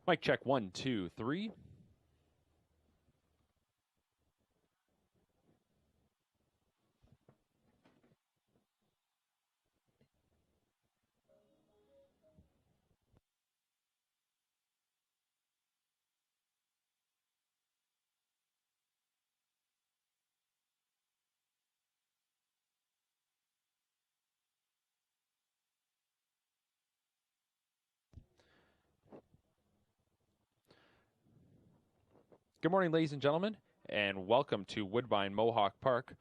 Mic check 1, 2, 3. Good morning, ladies and gentlemen, and welcome to Woodbine Mohawk Park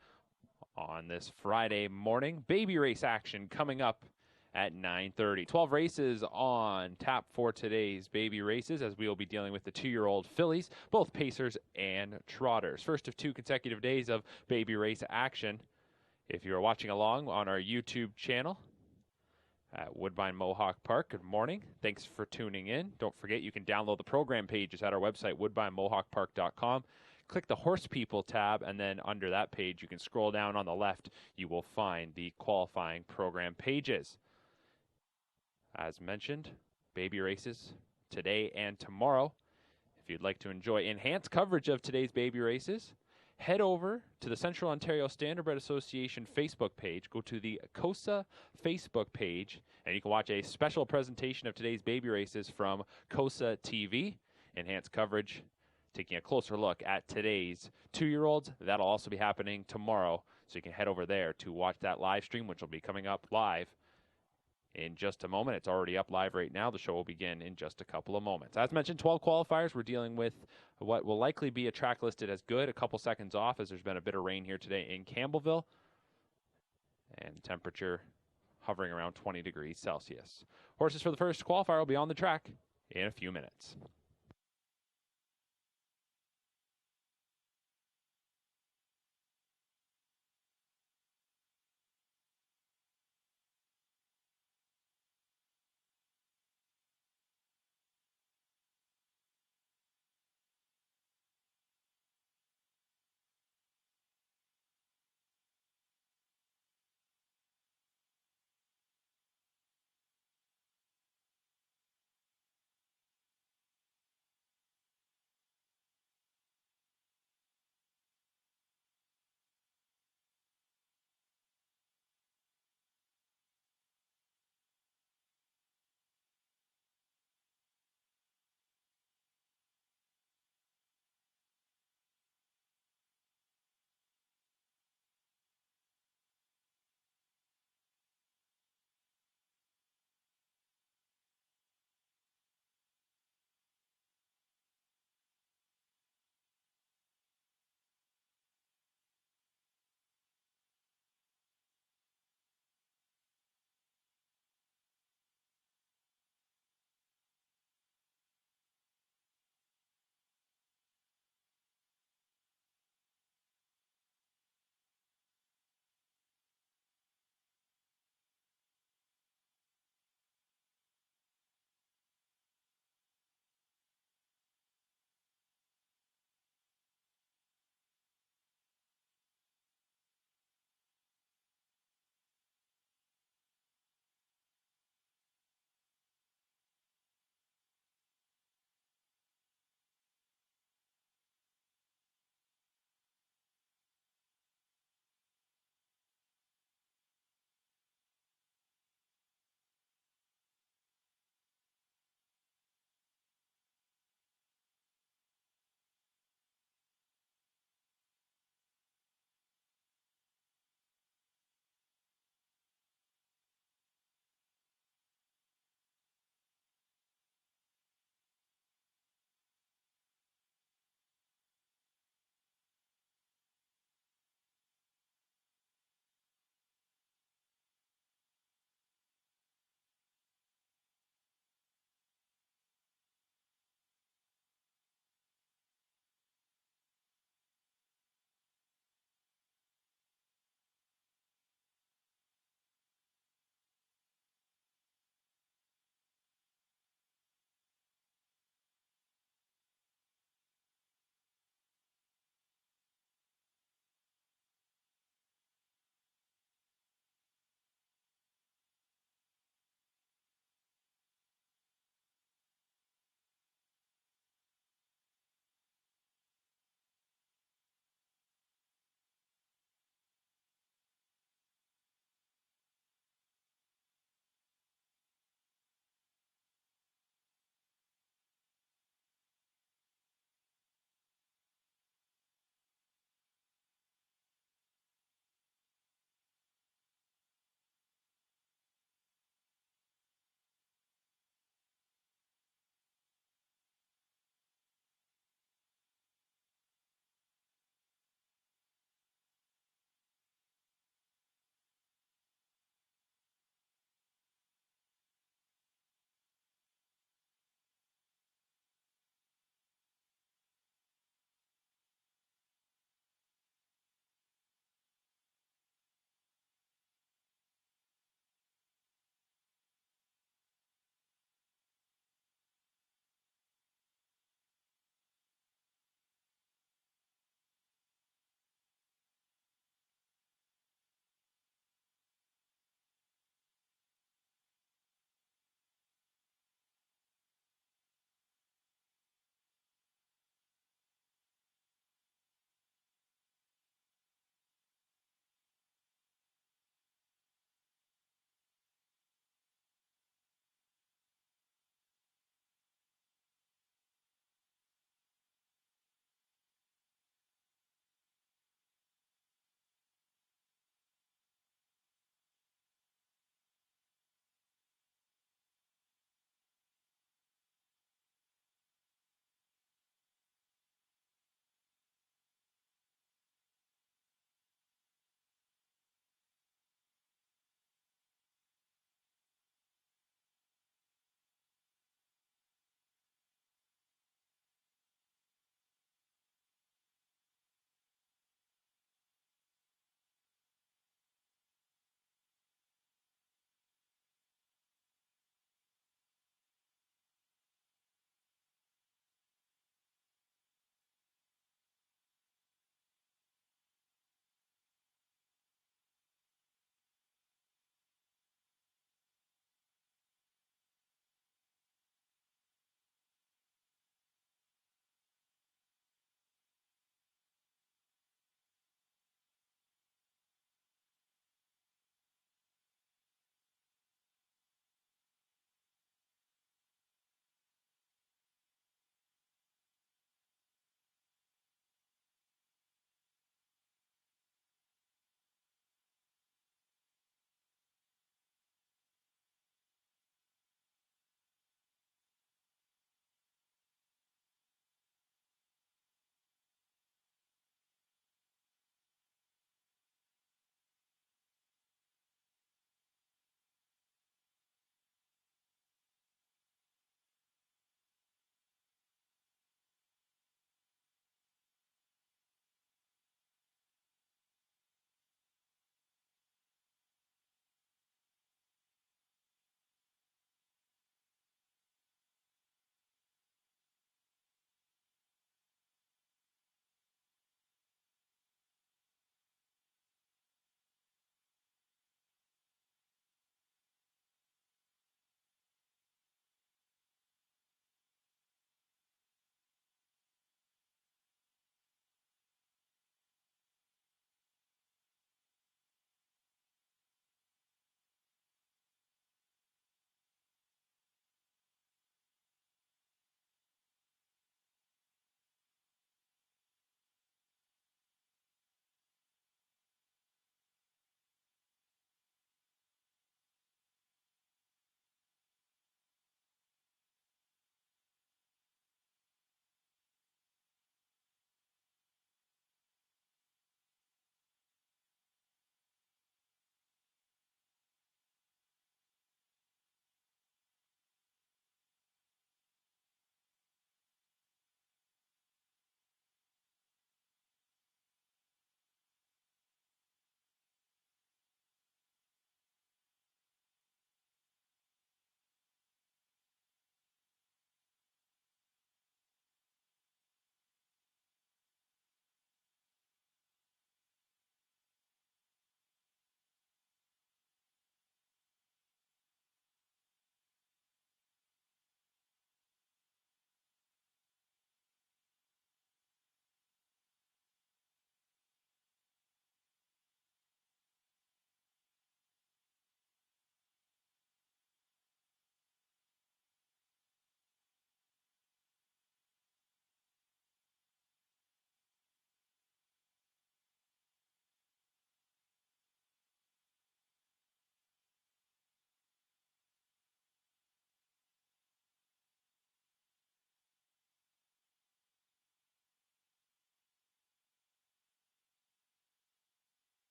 on this Friday morning. Baby race action coming up at 9:30. 12 races on tap for today's baby races, as we will be dealing with the 2-year-old fillies, both pacers and trotters. First of 2 consecutive days of baby race action. If you are watching along on our YouTube channel at Woodbine Mohawk Park, good morning. Thanks for tuning in. Don't forget you can download the program pages at our website, woodbinemohawkpark.com. Click the Horse People tab, and then under that page, you can scroll down on the left. You will find the qualifying program pages. As mentioned, baby races today and tomorrow. If you'd like to enjoy enhanced coverage of today's baby races, head over to the Central Ontario Standardbred Association Facebook page. Go to the COSA Facebook page, and you can watch a special presentation of today's baby races from COSA TV. Enhanced coverage, taking a closer look at today's 2-year-olds. That'll also be happening tomorrow, so you can head over there to watch that live stream, which will be coming up live in just a moment. It's already up live right now. The show will begin in just a couple of moments. As mentioned, 12 qualifiers. We're dealing with what will likely be a track listed as good, a couple seconds off, as there's been a bit of rain here today in Campbellville, and temperature hovering around 20 degrees Celsius. Horses for the first qualifier will be on the track in a few minutes.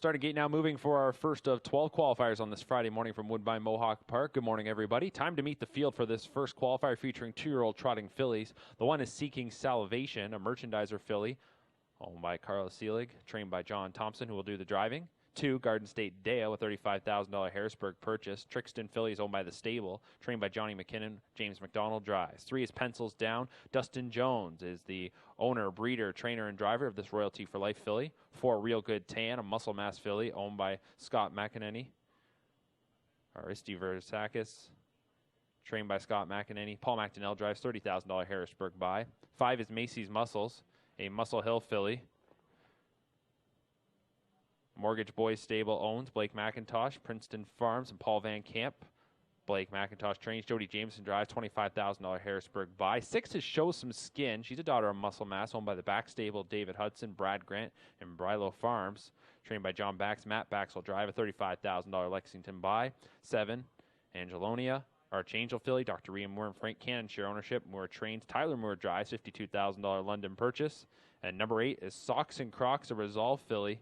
Starting gate now moving for our first of 12 qualifiers on this Friday morning from Woodbine Mohawk Park. Good morning, everybody. Time to meet the field for this first qualifier featuring 2-year-old trotting fillies. The one is Seeking Salvation, a merchandiser filly owned by Carla Seelig, trained by John Thompson, who will do the driving. 2, Garden State Dale, a $35,000 Harrisburg purchase. Trixton filly is owned by the stable, trained by Johnny McKinnon. James McDonald drives. 3 is Pencils Down. Dustin Jones is the owner, breeder, trainer, and driver of this Royalty for Life filly. 4, Real Good Tan, a muscle mass filly owned by Scott McEnany. Aristi Versakis, trained by Scott McEnany. Paul McDonnell drives. $30,000 Harrisburg buy. 5 is Macy's Muscles, a Muscle Hill filly. Mortgage Boys Stable owns Blake McIntosh, Princeton Farms, and Paul Van Camp. Blake McIntosh trains. Jody Jameson drives. $25,000 Harrisburg buy. 6 is Show Some Skin. She's a daughter of Muscle Mass, owned by the back stable David Hudson, Brad Grant, and Brilo Farms. Trained by John Bax. Matt Bax will drive. A $35,000 Lexington buy. 7, Angelonia, Archangel filly. Dr. Rhea Moore and Frank Cannon share ownership. Moore trains. Tyler Moore drives. $52,000 London purchase. And number 8 is Socks and Crocs, a Resolve filly.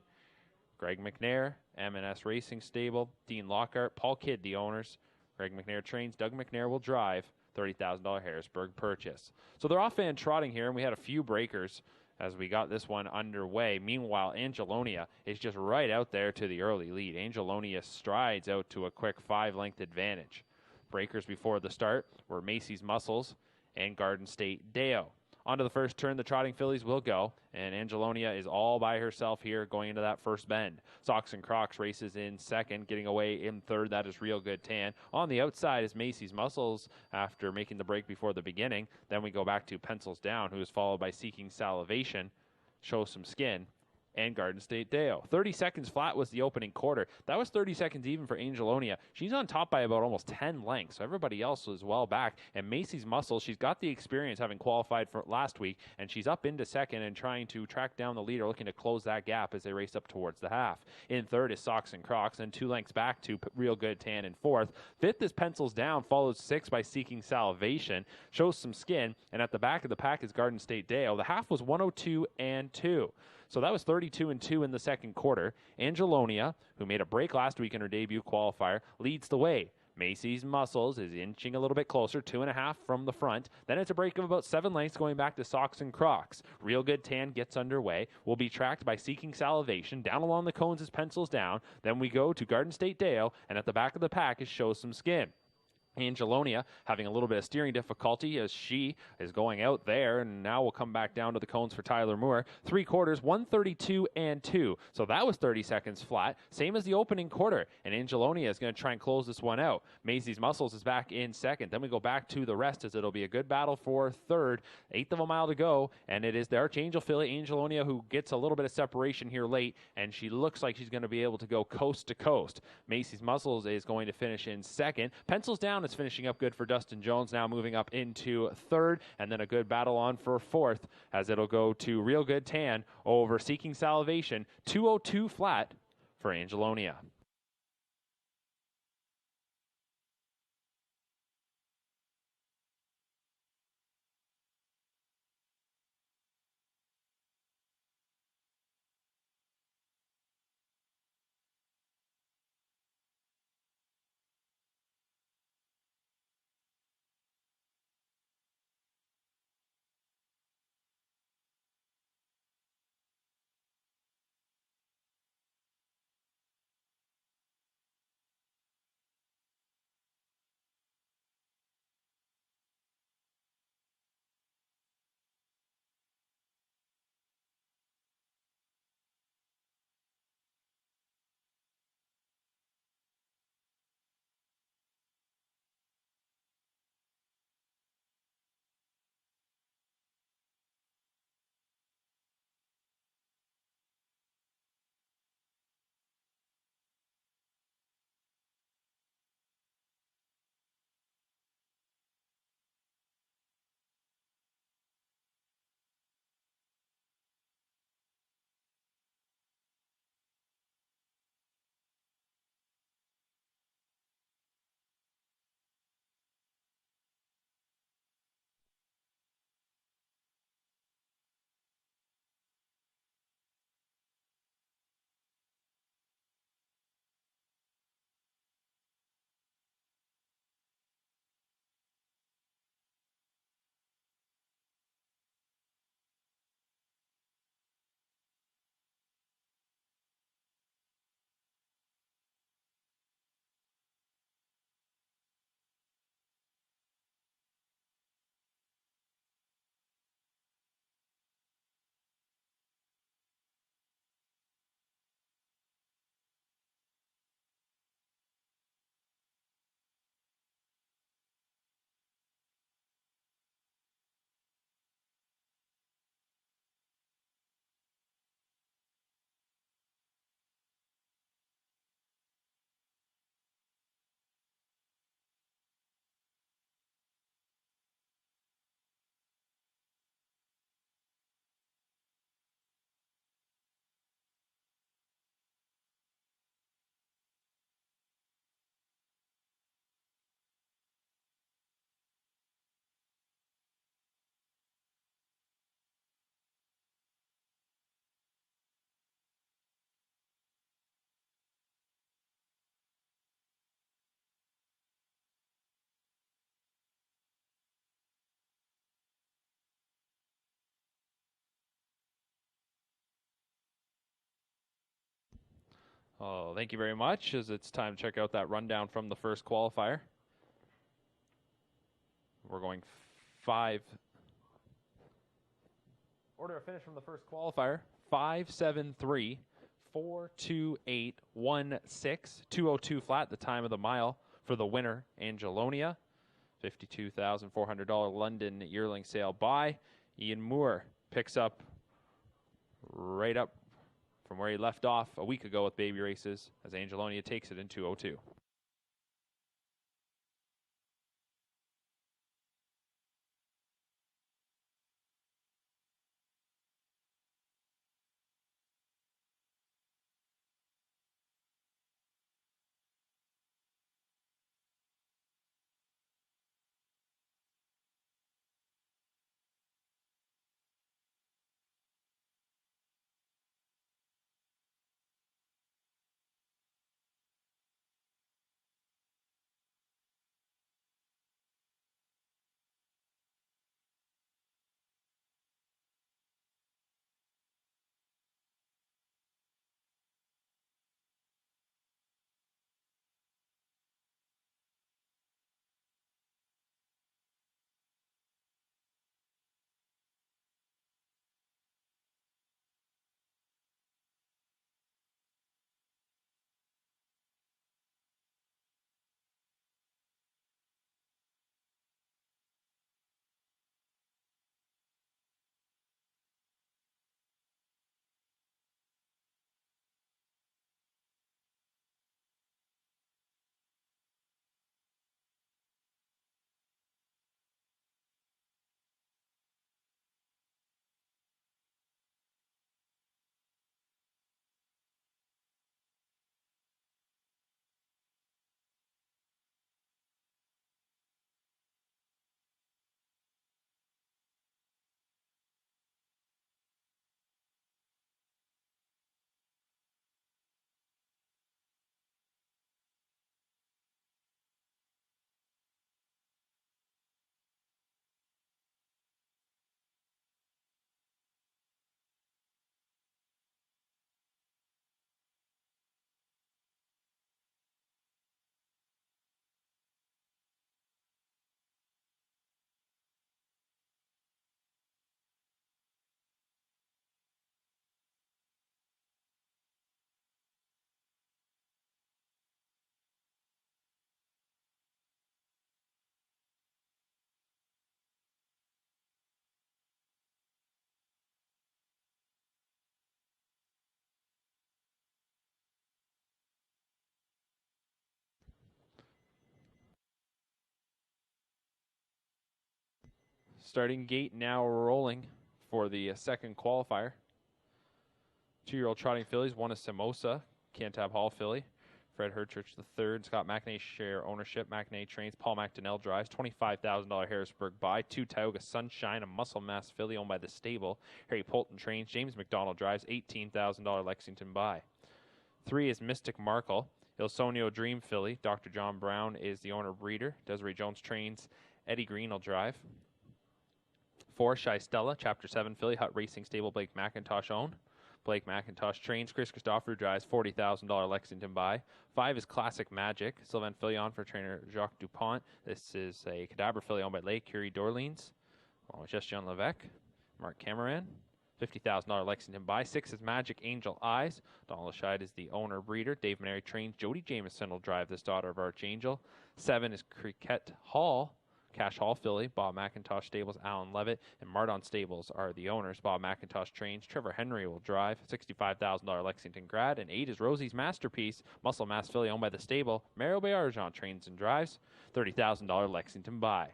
Greg McNair, M&S Racing Stable. Dean Lockhart, Paul Kidd, the owners. Greg McNair trains. Doug McNair will drive. $30,000 Harrisburg purchase. So they're off and trotting here, and we had a few breakers as we got this one underway. Meanwhile, Angelonia is just right out there to the early lead. Angelonia strides out to a quick 5-length advantage. Breakers before the start were Macy's Muscles and Garden State Deo. Onto the first turn, the trotting fillies will go, and Angelonia is all by herself here going into that first bend. Socks and Crocs races in second, getting away in third. That is Real Good Tan. On the outside is Macy's Muscles after making the break before the beginning. Then we go back to Pencils Down, who is followed by Seeking Salvation, Show Some Skin, and Garden State Deo. 30 seconds flat was the opening quarter. That was 30 seconds even for Angelonia. She's on top by about almost 10 lengths, so everybody else was well back. And Macy's Muscle, she's got the experience having qualified for last week, and she's up into second and trying to track down the leader, looking to close that gap as they race up towards the half. In third is Socks and Crocs, and 2 lengths back to Real Good Tan in fourth. Fifth is Pencils Down, followed 6 by Seeking Salvation, Shows Some Skin, and at the back of the pack is Garden State Deo. The half was 102-2. So that was 32-2 in the second quarter. Angelonia, who made a break last week in her debut qualifier, leads the way. Macy's Muscles is inching a little bit closer, 2.5 from the front. Then it's a break of about 7 lengths going back to Socks and Crocs. Real Good Tan gets underway. Will be tracked by Seeking Salvation. Down along the cones is Pencils Down. Then we go to Garden State Deo, and at the back of the pack is Show Some Skin. Angelonia having a little bit of steering difficulty as she is going out there, and now we'll come back down to the cones for Tyler Moore. 3 quarters, 132-2. So that was 30 seconds flat, same as the opening quarter. And Angelonia is going to try and close this one out. Macy's Muscles is back in second. Then we go back to the rest as it'll be a good battle for third. 1/8 of a mile to go, and it is the Archangel filly, Angelonia, who gets a little bit of separation here late, and she looks like she's going to be able to go coast to coast. Macy's Muscles is going to finish in second. Pencils Down is finishing up good for Dustin Jones, now moving up into third, and then a good battle on for fourth as it'll go to Real Good Tan over Seeking Salvation. 202 flat for Angelonia. Oh, thank you very much, as it's time to check out that rundown from the first qualifier. We're going 5. Order of finish from the first qualifier, 5-7-3, 4-2-8, 1-6, 2:02 flat, the time of the mile for the winner, Angelonia. $52,400 London yearling sale by Ian Moore. Picks up right up from where he left off a week ago with baby races, as Angelonia takes it in 2:02. Starting gate now rolling for the second qualifier. 2-year-old trotting fillies. One is Samosa, Cantab Hall filly. Fred Herchurch III, Scott McNay share ownership. McNay trains, Paul McDonnell drives. $25,000 Harrisburg buy. 2 Tioga Sunshine, a muscle mass filly owned by the stable. Harry Polton trains, James McDonald drives. $18,000 Lexington buy. 3 is Mystic Markle, Ilsonio Dream filly. Dr. John Brown is the owner breeder. Desiree Jones trains, Eddie Green will drive. 4, Shy Stella, Chapter 7 filly, Hut Racing Stable, Blake McIntosh own. Blake McIntosh trains, Chris Christopher drives, $40,000 Lexington buy. 5 is Classic Magic, Sylvain Filion for trainer Jacques Dupont. This is a Cadabra filly owned by Lake Curie Dorleans, along with Just-Jean Levesque, Mark Cameron. $50,000 Lexington buy. 6 is Magic Angel Eyes. Donald Scheid is the owner breeder. Dave Maneri trains, Jody Jameson will drive this daughter of Archangel. 7 is Cricket Hall, Cash Hall filly. Bob McIntosh stables, Alan Levitt, and Mardon stables are the owners. Bob McIntosh trains, Trevor Henry will drive. $65,000 Lexington grad. And 8 is Rosie's Masterpiece, muscle mass filly owned by the stable. Mario Bayarjan trains and drives. $30,000 Lexington buy.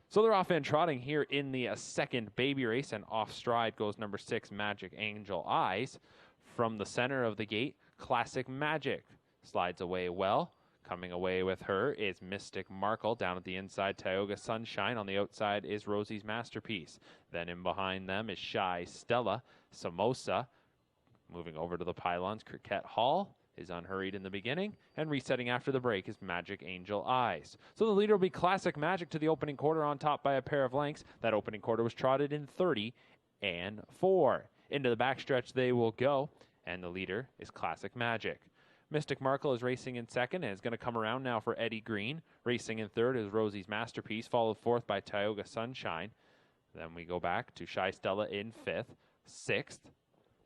So they're off and trotting here in the second baby race, and off stride goes number 6, Magic Angel Eyes. From the center of the gate, Classic Magic slides away well. Coming away with her is Mystic Markle. Down at the inside, Tioga Sunshine. On the outside is Rosie's Masterpiece. Then in behind them is Shy Stella, Samosa. Moving over to the pylons, Cricket Hall is unhurried in the beginning, and resetting after the break is Magic Angel Eyes. So the leader will be Classic Magic to the opening quarter, on top by a pair of lengths. That opening quarter was trotted in 30 and 4. Into the backstretch they will go, and the leader is Classic Magic. Mystic Markle is racing in second and is going to come around now for Eddie Green. Racing in third is Rosie's Masterpiece, followed fourth by Tioga Sunshine. Then we go back to Shy Stella in fifth. Sixth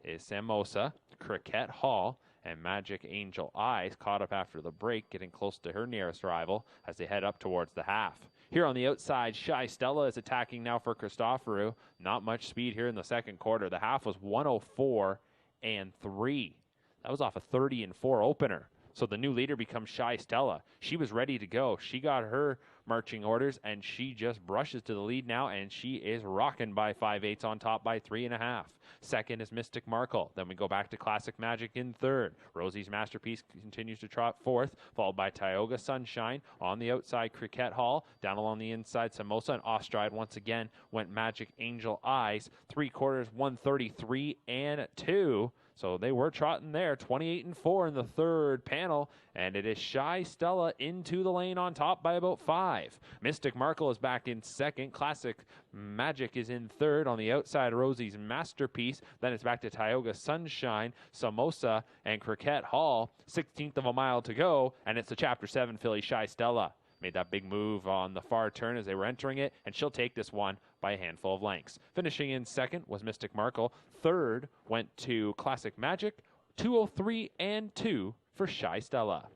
is Samosa, Cricket Hall, and Magic Angel Eyes caught up after the break, getting close to her nearest rival as they head up towards the half. Here on the outside, Shy Stella is attacking now for Christoforou. Not much speed here in the second quarter. The half was 104 and 3. That was off a 30 and 4 opener. So the new leader becomes Shy Stella. She was ready to go. She got her marching orders, and she just brushes to the lead now, and she is rocking by 5/8 on top by 3.5. Second is Mystic Markle. Then we go back to Classic Magic in third. Rosie's Masterpiece continues to trot fourth, followed by Tioga Sunshine. On the outside, Cricket Hall. Down along the inside, Samosa, and off stride once again went Magic Angel Eyes. 3/4, 133 and 2. So they were trotting there, 28 and 4 in the third panel, and it is Shy Stella into the lane on top by about 5. Mystic Markle is back in second. Classic Magic is in third. On the outside, Rosie's Masterpiece. Then it's back to Tioga Sunshine, Samosa, and Cricket Hall. 16th of a mile to go, and it's the Chapter 7 filly Shy Stella. Made that big move on the far turn as they were entering it, and she'll take this one by a handful of lengths. Finishing in second was Mystic Markle. Third went to Classic Magic, 203 and 2 for Shy Stella.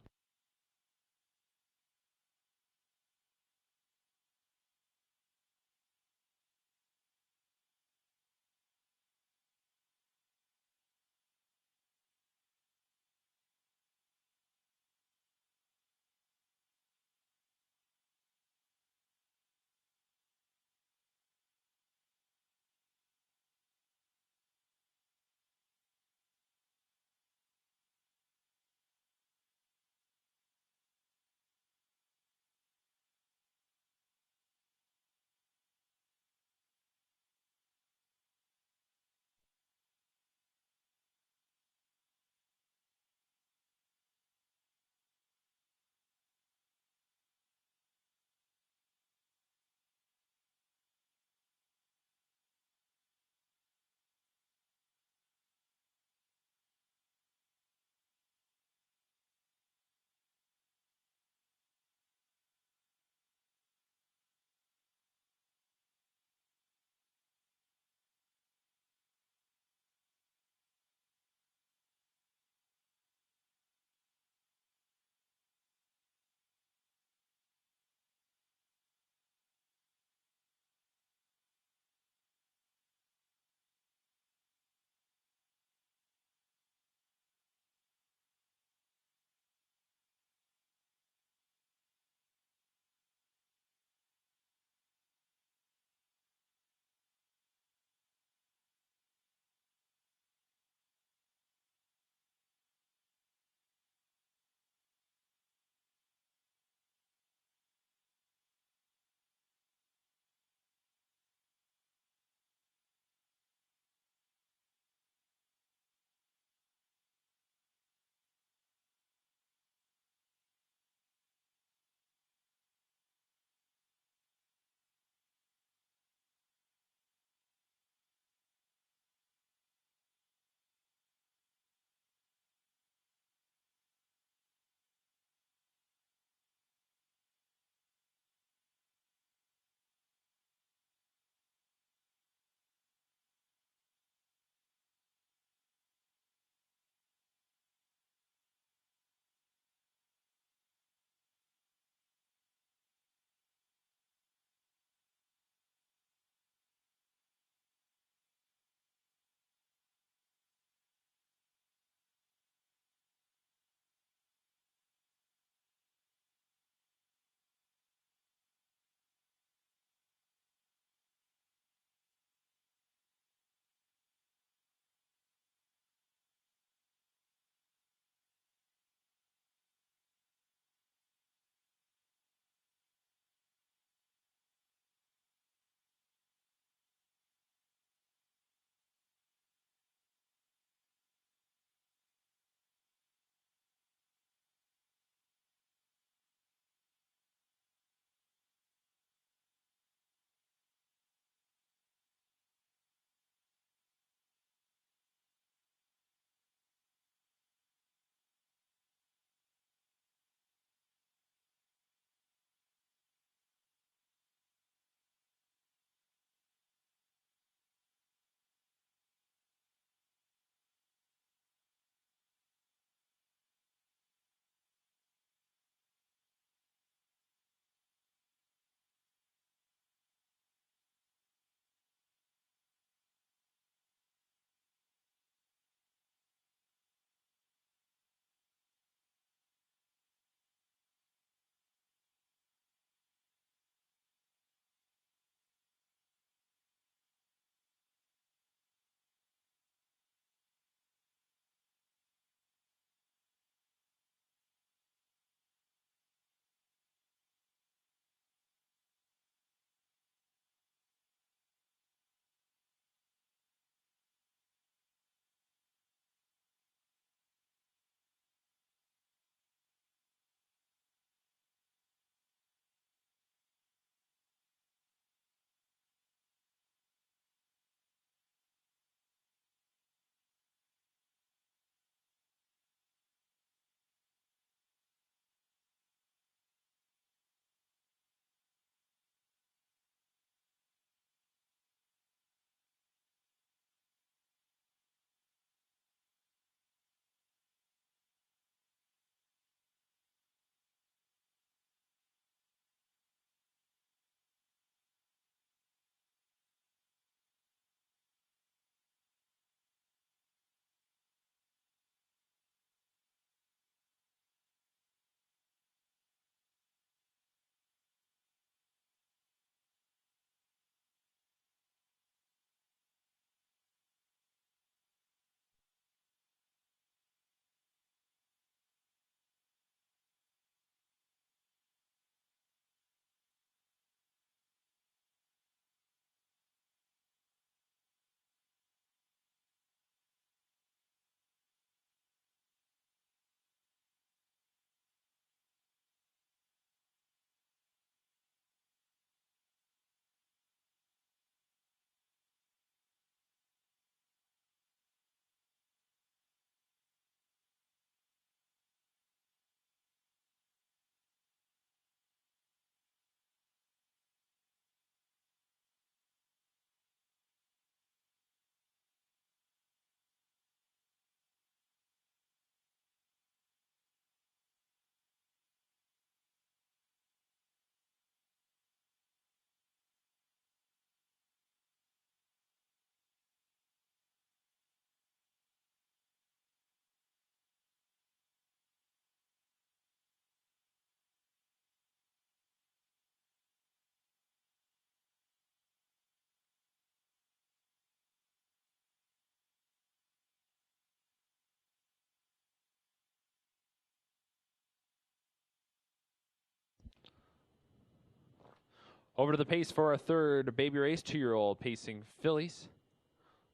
Over to the pace for a third baby race, 2-year-old pacing fillies.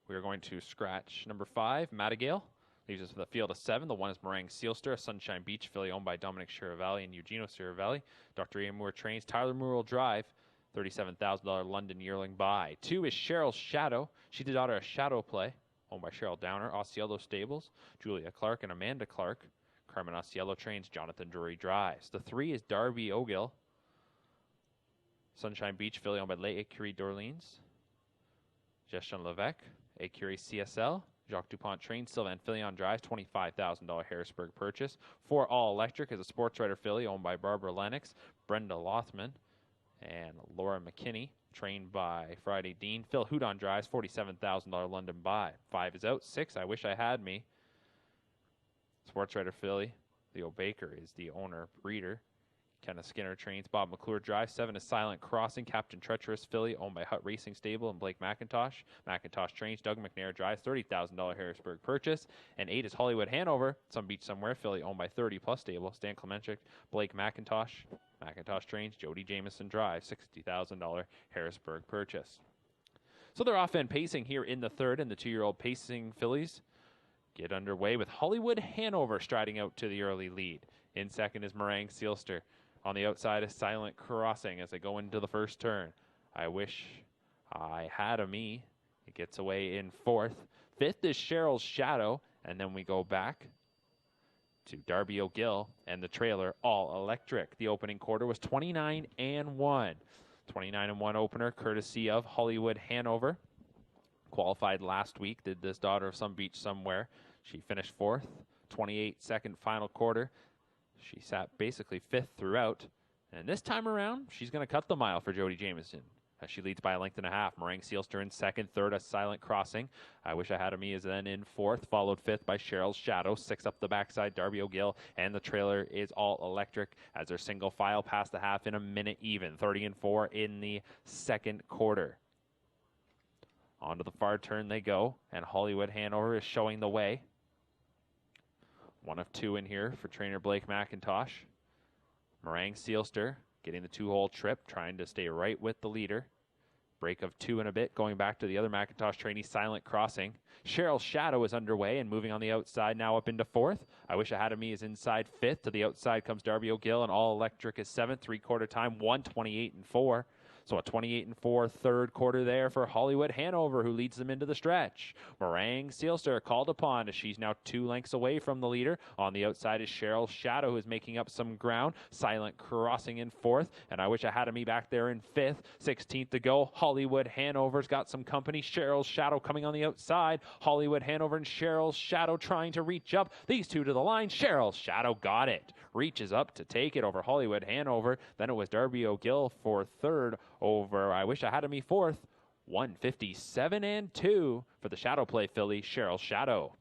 We are going to scratch number 5, Madrigal. Leaves us with a field of 7. The 1 is Meringue Sealster, a Sunshine Beach filly owned by Dominic Chiaravalli and Eugenio Chiaravalli. Dr. Ian Moore trains. Tyler Moore will drive. $37,000 London yearling buy. 2 is Cheryl's Shadow. She's the daughter of Shadow Play, owned by Cheryl Downer. Osceola Stables, Julia Clark and Amanda Clark. Carmen Osceola trains. Jonathan Drury drives. The 3 is Darby O'Gill, Sunshine Beach filly owned by Les Écuries d'Orleans. Gestion Levesque, Écurie CSL. Jacques Dupont trains. Sylvain Filion drives. $25,000 Harrisburg purchase. 4 All Electric is a sports writer filly owned by Barbara Lennox, Brenda Lothman, and Laura McKinney, trained by Friday Dean. Phil Houdon drives. $47,000 London buy. 5 is out. 6, I Wish I Had Me. Sports writer filly. Leo Baker is the owner breeder. Kenneth Skinner trains. Bob McClure drives. 7 is Silent Crossing, Captain Treacherous filly owned by Hutt Racing Stable and Blake McIntosh. McIntosh trains. Doug McNair drives. $30,000 Harrisburg purchase. And 8 is Hollywood Hanover, Some Beach Somewhere filly owned by 30 Plus Stable. Stan Klemenchik, Blake McIntosh. McIntosh trains. Jody Jameson drives. $60,000 Harrisburg purchase. So they're off and pacing here in the third, and the 2-year-old pacing fillies get underway with Hollywood Hanover striding out to the early lead. In second is Meringue Sealster. On the outside is Silent Crossing as they go into the first turn. I Wish I Had a Me. It gets away in fourth. Fifth is Cheryl's Shadow. And then we go back to Darby O'Gill and the trailer, All Electric. The opening quarter was 29-1. 29-1 opener, courtesy of Hollywood Hanover. Qualified last week, did this Daughter of Some Beach Somewhere. She finished fourth. 28-second final quarter. She sat basically fifth throughout. And this time around, she's going to cut the mile for Jody Jameson, as she leads by a length and a half. Meringue Sealster in second. Third, a Silent Crossing. I Wish I Had a Me is then in fourth, followed fifth by Cheryl's Shadow. 6 up the backside, Darby O'Gill. And the trailer is All Electric as they're single file past the half in a minute even. 30-4 in the second quarter. Onto the far turn they go, and Hollywood Hanover is showing the way. 1 of 2 in here for trainer Blake McIntosh. Meringue Sealster getting the 2-hole trip, trying to stay right with the leader. Break of 2 and a bit, going back to the other McIntosh trainee, Silent Crossing. Cheryl's Shadow is underway and moving on the outside, now up into fourth. I Wish I Had a Me is inside fifth. To the outside comes Darby O'Gill, and All Electric is seventh. 3-quarter time, 1:28-4. So a 28-4 third quarter there for Hollywood Hanover, who leads them into the stretch. Meringue Sealster called upon as she's now 2 lengths away from the leader. On the outside is Cheryl's Shadow, who is making up some ground. Silent Crossing in fourth, and I Wish I Had a Me back there in fifth. 16th to go. Hollywood Hanover's got some company. Cheryl's Shadow coming on the outside. Hollywood Hanover and Cheryl's Shadow trying to reach up. These two to the line. Cheryl's Shadow got it. Reaches up to take it over Hollywood Hanover. Then it was Darby O'Gill for third over I Wish I Had a Me fourth. 157-2 for the Shadow Play filly, Cheryl's Shadow.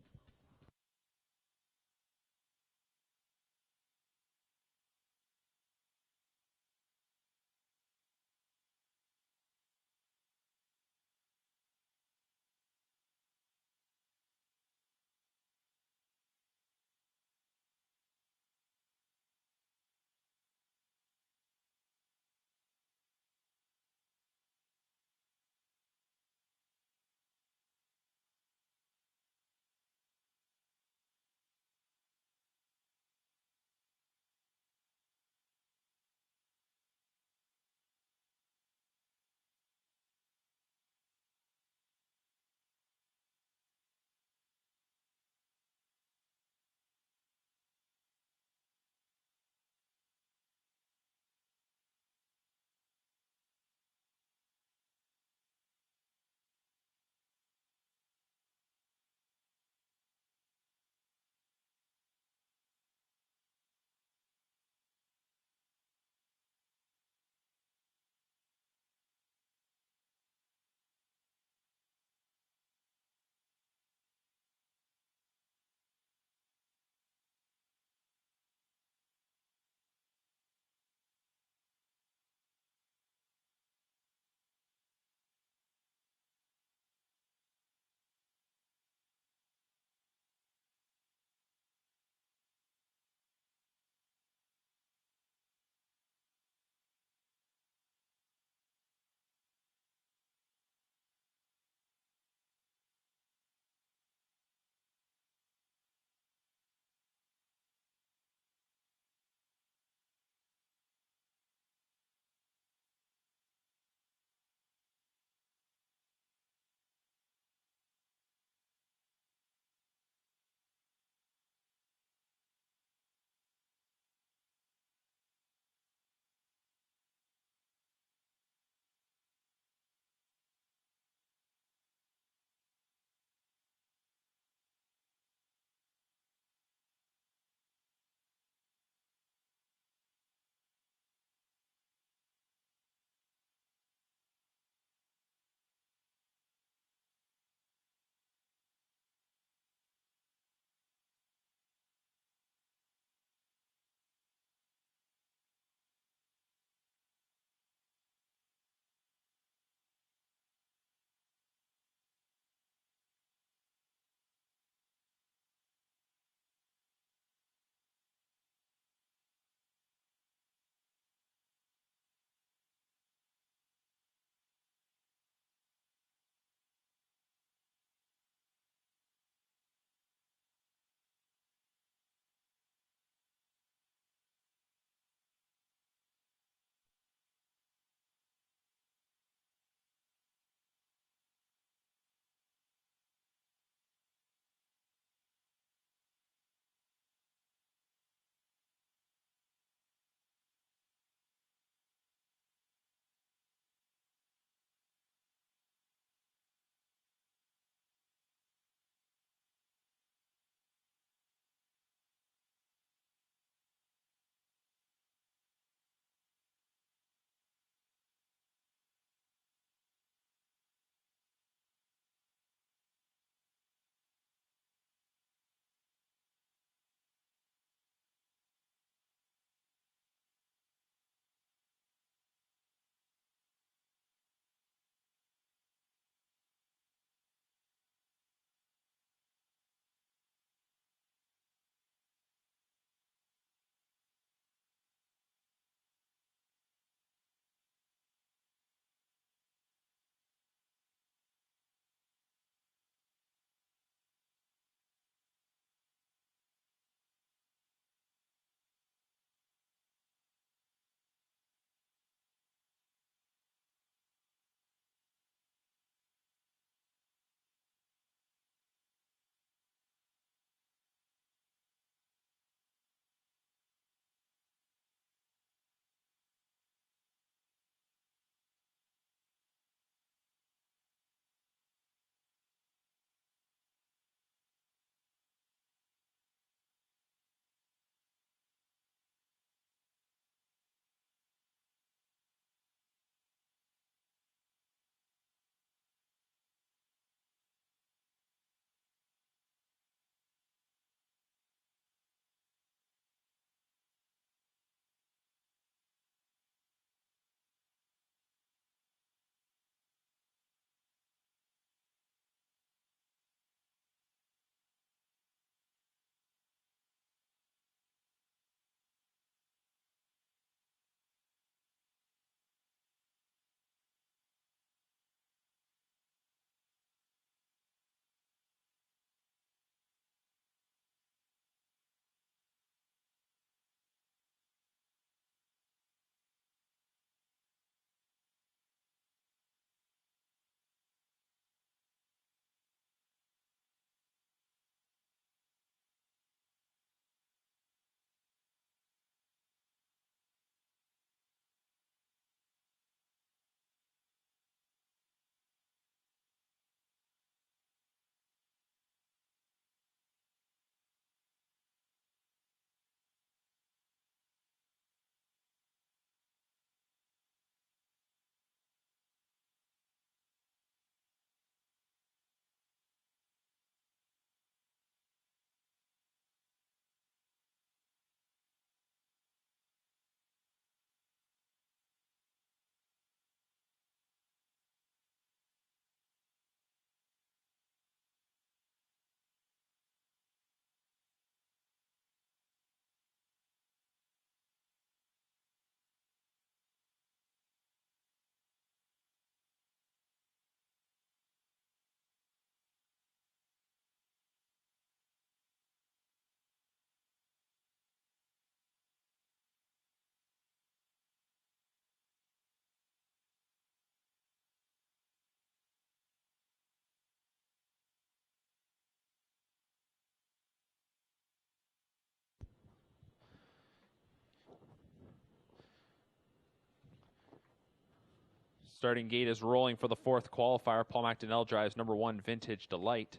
Starting gate is rolling for the fourth qualifier. Paul McDonnell drives number 1, Vintage Delight.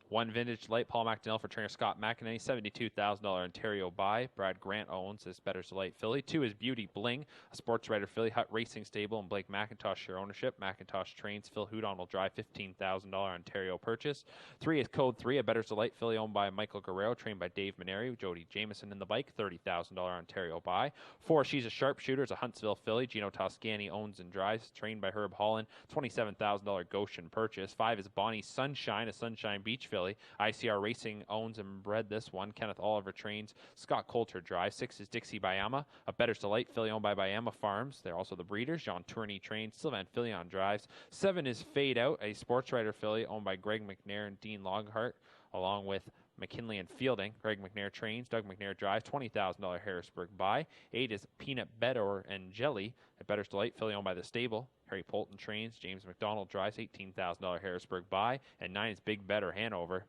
1 Vintage Delight, Paul McDonnell for trainer Scott McEnany, $72,000 Ontario buy. Brad Grant owns this Better's Delight filly. 2 is Beauty Bling, a sports writer filly, Hut Racing Stable, and Blake McIntosh share ownership. McIntosh trains, Phil Houdon will drive, $15,000 Ontario purchase. 3 is Code 3, a Better's Delight filly owned by Michael Guerrero, trained by Dave Maneri, Jody Jameson in the bike, $30,000 Ontario buy. 4, She's a Sharpshooter, is a Huntsville filly, Gino Toscani owns and drives, trained by Herb Holland, $27,000 Goshen purchase. 5 is Bonnie Sunshine, a Sunshine Beach filly. ICR Racing owns and bred this one. Kenneth Oliver trains. Scott Coulter drives. 6 is Dixie Bayama, a Better's Delight filly owned by Bayama Farms. They're also the breeders. Jean Tourney trains. Sylvain Filion drives. 7 is Fade Out, a sports writer filly owned by Greg McNair and Dean Longhart, along with McKinley and Fielding. Greg McNair trains. Doug McNair drives. $20,000 Harrisburg buy. 8 is Peanut Butter and Jelly, a Better's Delight filly owned by the stable. Harry Polton trains. James McDonald drives. $18,000 Harrisburg buy. And 9 is Big Better Hanover,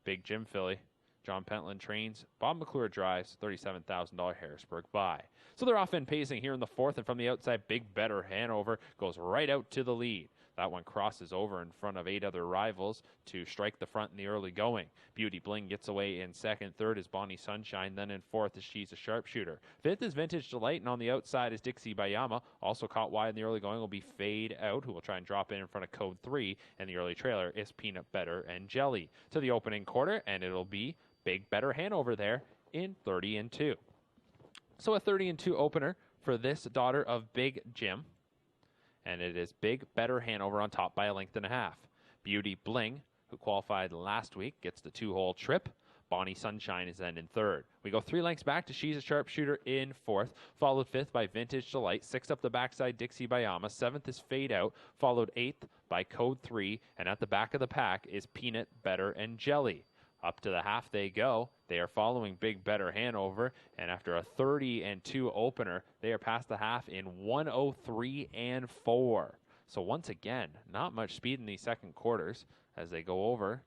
Big Jim filly. John Pentland trains. Bob McClure drives. $37,000 Harrisburg buy. So they're off in pacing here in the fourth, and from the outside, Big Better Hanover goes right out to the lead. That one crosses over in front of 8 other rivals to strike the front in the early going. Beauty Bling gets away in second. Third is Bonnie Sunshine. Then in fourth is She's a Sharpshooter. Fifth is Vintage Delight, and on the outside is Dixie Bayama. Also caught wide in the early going will be Fade Out, who will try and drop in front of Code 3. And the early trailer is Peanut Butter and Jelly. To the opening quarter, and it'll be Big Better Hanover there in 30-2. So a 30-2 opener for this daughter of Big Jim. And it is Big Better Hanover on top by 1.5 lengths. Beauty Bling, who qualified last week, gets the 2-hole trip. Bonnie Sunshine is then in third. We go 3 lengths back to She's a Sharpshooter in fourth, followed fifth by Vintage Delight. 6th up the backside, Dixie Bayama. 7th is Fade Out, followed 8th by Code 3. And at the back of the pack is Peanut Butter and Jelly. Up to the half they go. They are following Big Better Hanover, and after a 30-2 opener, they are past the half in 1:03.4. So once again, not much speed in these second quarters as they go over.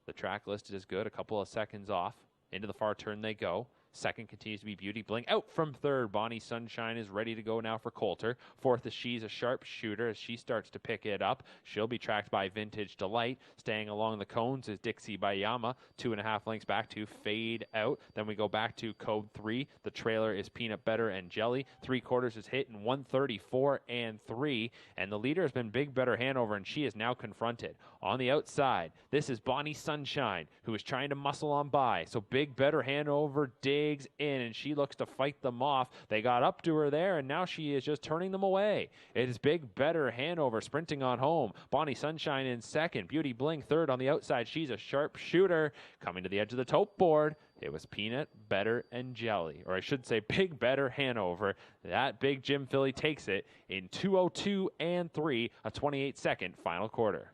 The track listed is good, a couple of seconds off. Into the far turn they go. Second continues to be Beauty Bling. Out from third, Bonnie Sunshine is ready to go now for Coulter. Fourth is She's a Sharpshooter as she starts to pick it up. She'll be tracked by Vintage Delight. Staying along the cones is Dixie Bayama. 2.5 lengths back to Fade Out. Then we go back to Code 3. The trailer is Peanut Butter and Jelly. 3/4 is hit in 1:34.3. And the leader has been Big Better Hanover, and she is now confronted. On the outside, this is Bonnie Sunshine, who is trying to muscle on by. So Big Better Hanover digs in, and she looks to fight them off. They got up to her there, and now she is just turning them away. It is Big Better Hanover sprinting on home. Bonnie Sunshine in second. Beauty Bling third on the outside. She's a Sharpshooter. Coming to the edge of the tote board, it was Peanut Butter and Jelly, or I should say Big Better Hanover. That Big Jim filly takes it in 2:02.3, a 28-second final quarter.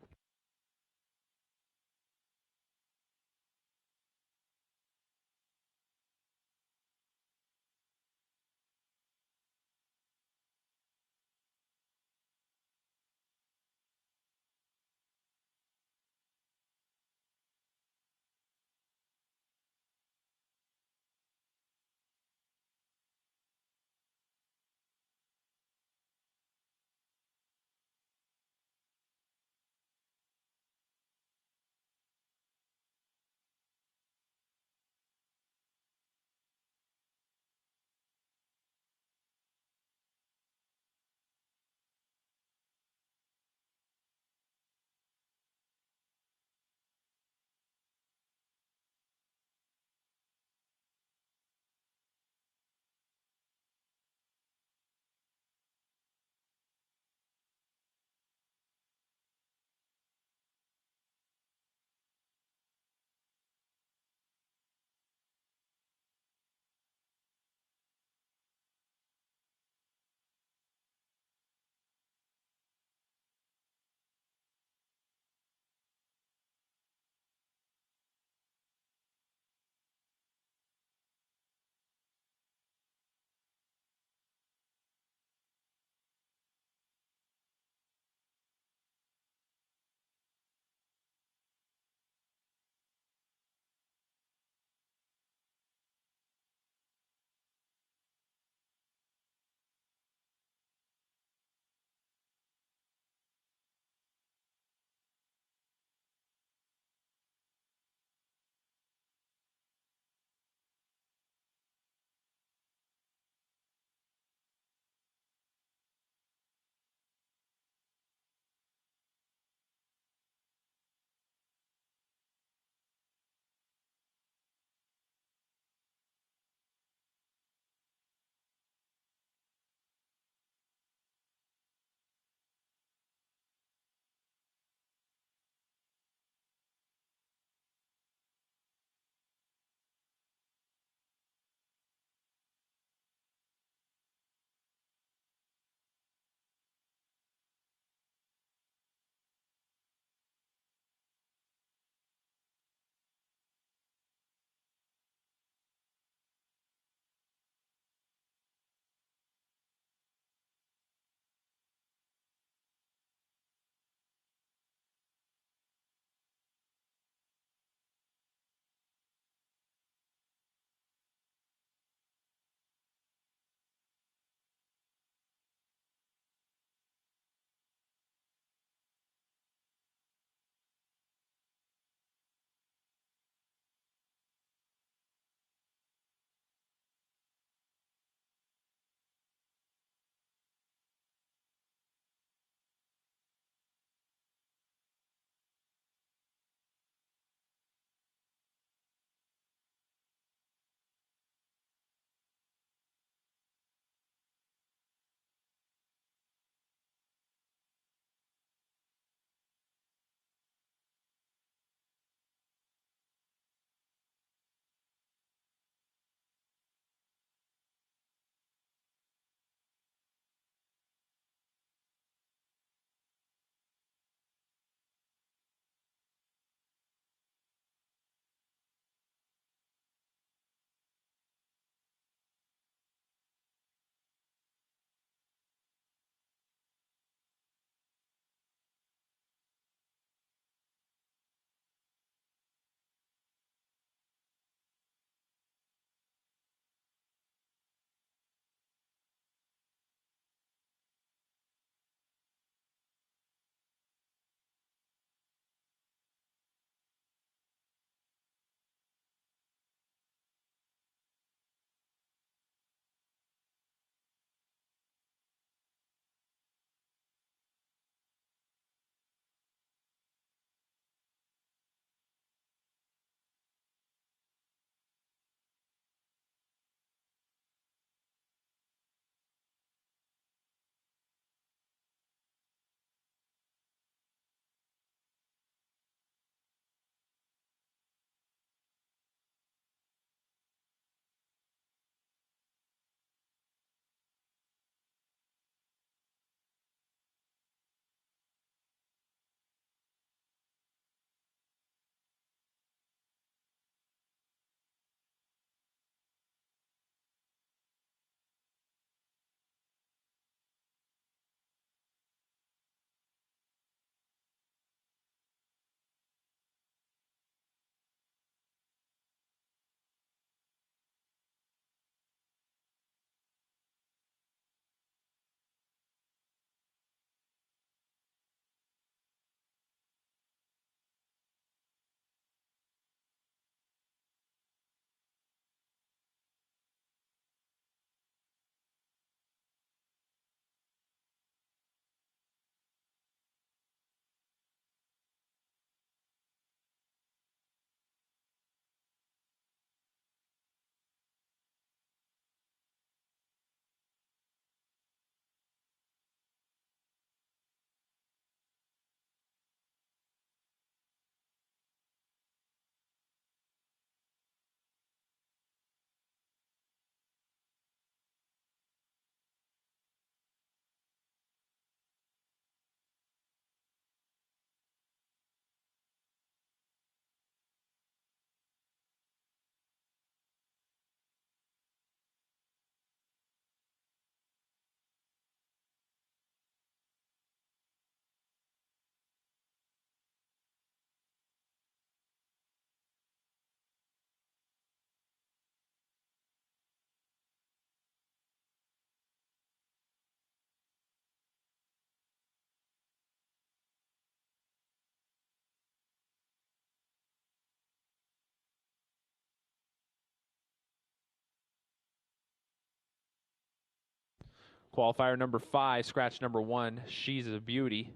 Qualifier number 5, scratch number 1, She's a Beauty.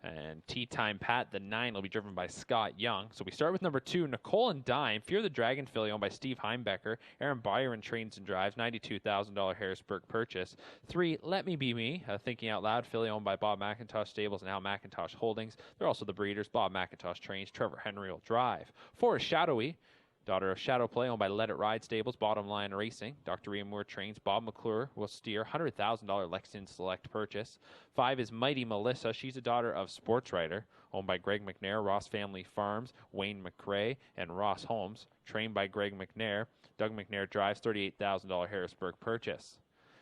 And Tea Time Pat, the 9, will be driven by Scott Young. So we start with number 2, Nicole and Dime, Fear the Dragon filly owned by Steve Heimbecker. Aaron Byron trains and drives, $92,000 Harrisburg purchase. 3, Let Me Be Me, Thinking Out Loud filly owned by Bob McIntosh Stables and Al McIntosh Holdings. They're also the breeders. Bob McIntosh trains, Trevor Henry will drive. 4 is Shadowy, daughter of Shadow Play, owned by Let It Ride Stables, Bottom Line Racing. Dr. Ian Moore trains. Bob McClure will steer. $100,000 Lexington Select purchase. 5 is Mighty Melissa. She's a daughter of Sports Writer, owned by Greg McNair, Ross Family Farms, Wayne McRae, and Ross Holmes. Trained by Greg McNair. Doug McNair drives. $38,000 Harrisburg purchase.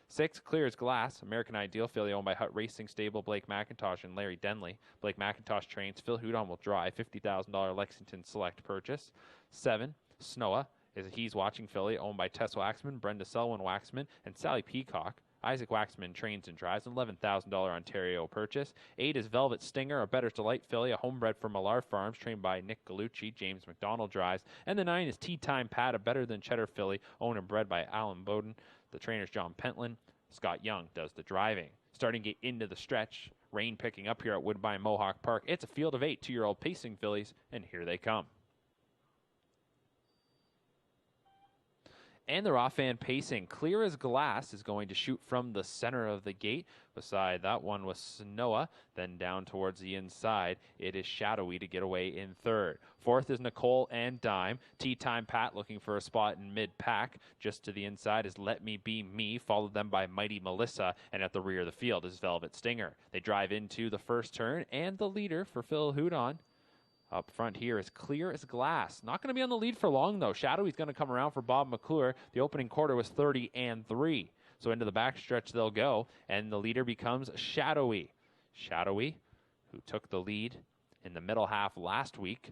6, Clear as Glass, American Ideal filly owned by Hut Racing Stable, Blake McIntosh and Larry Denley. Blake McIntosh trains. Phil Houdon will drive. $50,000 Lexington Select purchase. 7, Snowa is a He's Watching filly owned by Tess Waxman, Brenda Selwyn Waxman, and Sally Peacock. Isaac Waxman trains and drives, an $11,000 Ontario purchase. 8 is Velvet Stinger, a Better's Delight filly, a homebred from Millar Farms, trained by Nick Gallucci. James McDonald drives. And the 9 is Tea Time Pat, a Better Than Cheddar filly, owned and bred by Alan Bowden. The trainer's John Pentland. Scott Young does the driving. Starting to get into the stretch. Rain picking up here at Woodbine Mohawk Park. It's a field of 8 2-year-old pacing fillies, and here they come. And they're off and pacing. Clear as Glass is going to shoot from the center of the gate. Beside that one was Snowa. Then down towards the inside, it is Shadowy to get away in 3rd. 4th is Nicole and Dime. Tea Time Pat looking for a spot in mid-pack. Just to the inside is Let Me Be Me, followed them by Mighty Melissa. And at the rear of the field is Velvet Stinger. They drive into the first turn, and the leader for Phil Houdon up front here is Clear as Glass. Not going to be on the lead for long, though. Shadowy's going to come around for Bob McClure. The opening quarter was 30-3. So into the backstretch they'll go, and the leader becomes Shadowy. Shadowy, who took the lead in the middle half last week,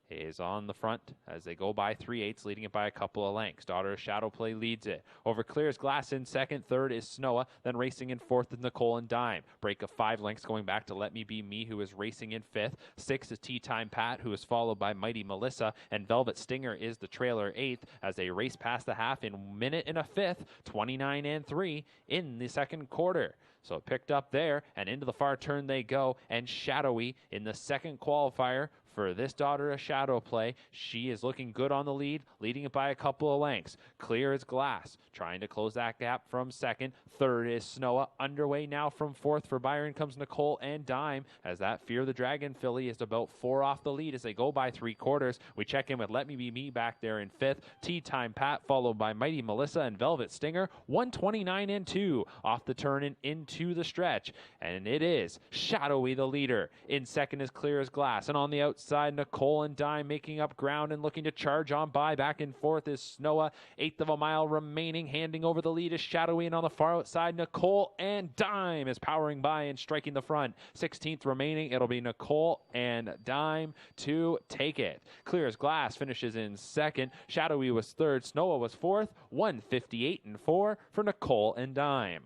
is on the front as they go by 3/8, leading it by a couple of lengths. Daughter of Shadow Play leads it. Over Clear as Glass in 2nd. 3rd is Snowa. Then racing in 4th is Nicole and Dime. Break of 5 lengths going back to Let Me Be Me, who is racing in 5th. 6th is Tea Time Pat, who is followed by Mighty Melissa. And Velvet Stinger is the trailer 8th as they race past the half in a minute and a 5th, 29-3 in the 2nd quarter. So it picked up there, and into the far turn they go, and Shadowy in the 2nd qualifier for this daughter of Shadow Play. She is looking good on the lead, leading it by a couple of lengths. Clear as Glass, trying to close that gap from 2nd. 3rd is Snowa. Underway now from 4th. For Byron comes Nicole and Dime, as that Fear the Dragon filly is about 4 off the lead as they go by 3/4. We check in with Let Me Be Me back there in 5th. Tea Time Pat, followed by Mighty Melissa and Velvet Stinger. 129-2 off the turn and into the stretch. And it is Shadowy the leader. In 2nd is Clear as Glass. And on the outside, Nicole and Dime making up ground and looking to charge on by. Back in 4th is Snowa. 1/8 of a mile remaining. Handing over the lead is Shadowy. And on the far outside, Nicole and Dime is powering by and striking the front. 16th remaining. It'll be Nicole and Dime to take it. Clear as Glass finishes in 2nd. Shadowy was 3rd. Snowa was 4th. 158-4 for Nicole and Dime.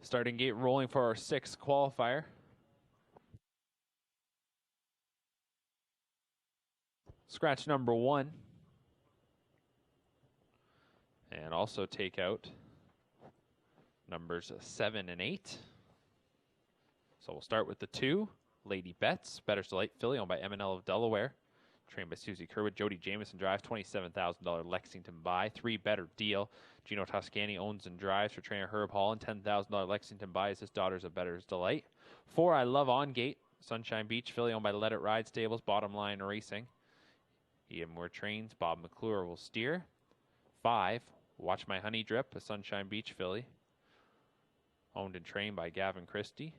Starting gate rolling for our 6th qualifier. Scratch number 1. And also take out numbers 7 and 8. So we'll start with the 2. Lady Betts, Better's Delight filly, owned by M&L of Delaware. Trained by Susie Kerwood. Jody Jameson drives, $27,000 Lexington buy. 3 Better Deal. Gino Toscani owns and drives for trainer Herb Holland. $10,000 Lexington buy is his Daughter's a Better's Delight. 4 I Love On Gate, Sunshine Beach filly, owned by Let It Ride Stables. Bottom Line Racing. Ian Moore trains. Bob McClure will steer. 5 Watch My Honey Drip, a Sunshine Beach filly, owned and trained by Gavin Christie.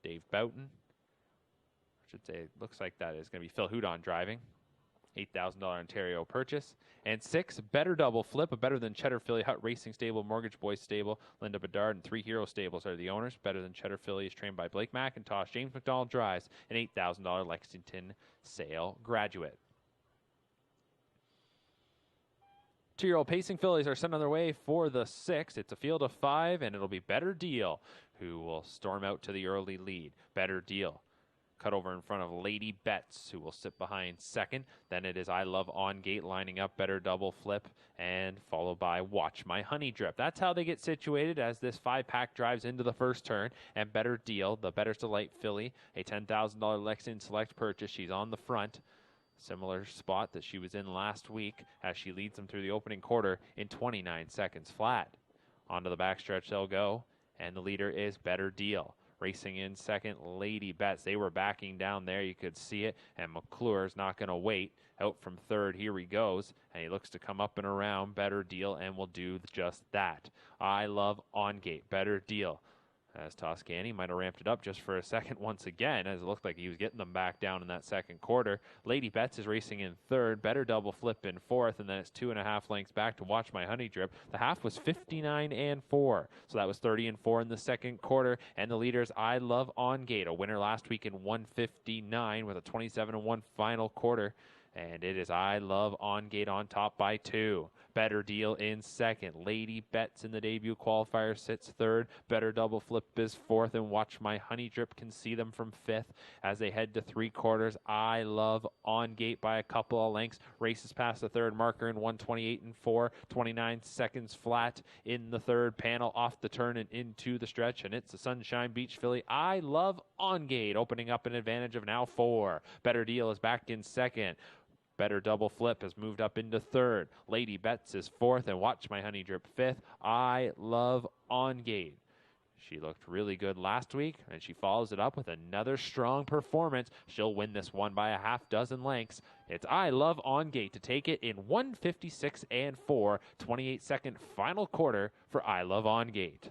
Dave Boughton. I should say, it looks like that is going to be Phil Houdon driving. $8,000 Ontario purchase. And 6 Better Double Flip, a Better Than Cheddar filly, Hut Racing Stable, Mortgage Boys Stable, Linda Bedard, and 3 Hero Stables are the owners. Better Than Cheddar filly is trained by Blake McIntosh. James McDonald drives, an $8,000 Lexington Sale graduate. 2-year-old pacing fillies are sent on their way for the 6th. It's a field of 5, and it'll be Better Deal, who will storm out to the early lead. Better Deal. Cut over in front of Lady Betts, who will sit behind 2nd. Then it is I Love On Gate lining up, Better Double Flip, and followed by Watch My Honey Drip. That's how they get situated as this 5-pack drives into the first turn. And Better Deal, the Better's Delight filly, a $10,000 Lexington Select purchase. She's on the front. Similar spot that she was in last week as she leads them through the opening quarter in 29 seconds flat. Onto the backstretch they'll go, and the leader is Better Deal. Racing in 2nd, Lady Betts. They were backing down there. You could see it, and McClure's not going to wait. Out from 3rd, here he goes, and he looks to come up and around Better Deal and will do just that. I Love On Gate, Better Deal. As Toscani might have ramped it up just for a second once again, as it looked like he was getting them back down in that 2nd quarter. Lady Betts is racing in 3rd, Better Double Flip in 4th, and then it's 2.5 lengths back to Watch My Honey Drip. The half was 59 and 4, so that was 30 and 4 in the 2nd quarter, and the leaders I Love On Gate, a winner last week in 159 with a 27 and 1 final quarter. And it is I Love On Gate on top by 2. Better Deal in 2nd. Lady Betts in the debut qualifier sits 3rd. Better Double Flip is 4th. And Watch My Honey Drip can see them from 5th as they head to 3 quarters. I Love On Gate by a couple of lengths. Races past the 3rd marker in 128 and 4. 29 seconds flat in the 3rd panel off the turn and into the stretch. And it's the Sunshine Beach filly I Love On Gate opening up an advantage of now 4. Better Deal is back in 2nd. Better Double Flip has moved up into 3rd. Lady Betts is 4th, and Watch My Honey Drip 5th. I Love On Gate. She looked really good last week, and she follows it up with another strong performance. She'll win this one by a half dozen lengths. It's I Love On Gate to take it in 156 and 4, 28-second final quarter for I Love On Gate.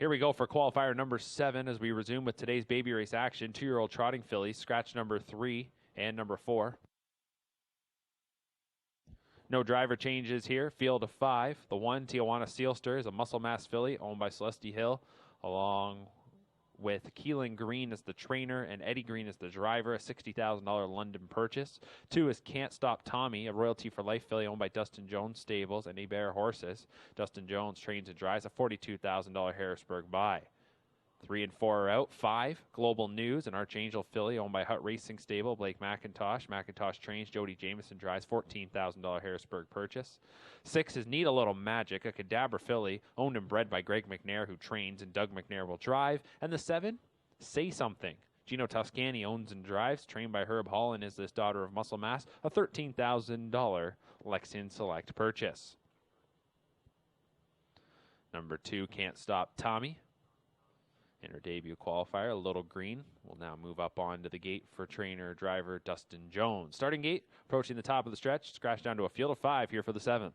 Here we go for qualifier number 7 as we resume with today's baby race action. 2-year-old trotting fillies, scratch number 3 and number 4. No driver changes here. Field of 5. The 1, Tijuana Sealster, is a muscle mass filly owned by Celeste Hill, along with Keelan Green as the trainer and Eddie Green as the driver, a $60,000 London purchase. 2 is Can't Stop Tommy, a royalty for life filly owned by Dustin Jones Stables and Hebert Horses. Dustin Jones trains and drives, a $42,000 Harrisburg buy. 3 and 4 are out. 5, Global News, an Archangel filly owned by Hut Racing Stable, Blake McIntosh. McIntosh trains, Jody Jameson drives, $14,000 Harrisburg purchase. 6 is Need a Little Magic, a Cadabra filly owned and bred by Greg McNair, who trains, and Doug McNair will drive. And the 7, Say Something. Gino Toscani owns and drives, trained by Herb Holland, is this daughter of Muscle Mass, a $13,000 Lexian Select purchase. Number 2, Can't Stop Tommy. In her debut qualifier, a Little Green will now move up onto the gate for trainer-driver Dustin Jones. Starting gate, approaching the top of the stretch, scratch down to a field of 5 here for the 7th.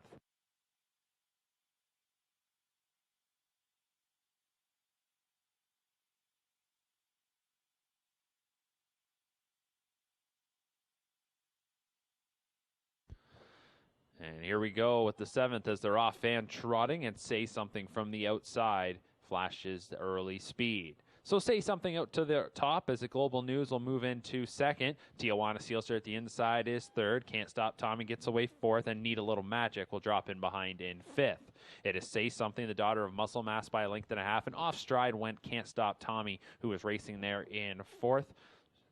And here we go with the 7th as they're off fan trotting, and Say Something from the outside flashes the early speed. So Say Something out to the top as the Global News will move into 2nd. Tijuana Sealster at the inside is 3rd. Can't Stop Tommy gets away 4th, and Need a Little Magic will drop in behind in 5th. It is Say Something, the daughter of Muscle Mass, by a length and a half, and off stride went Can't Stop Tommy, who was racing there in 4th.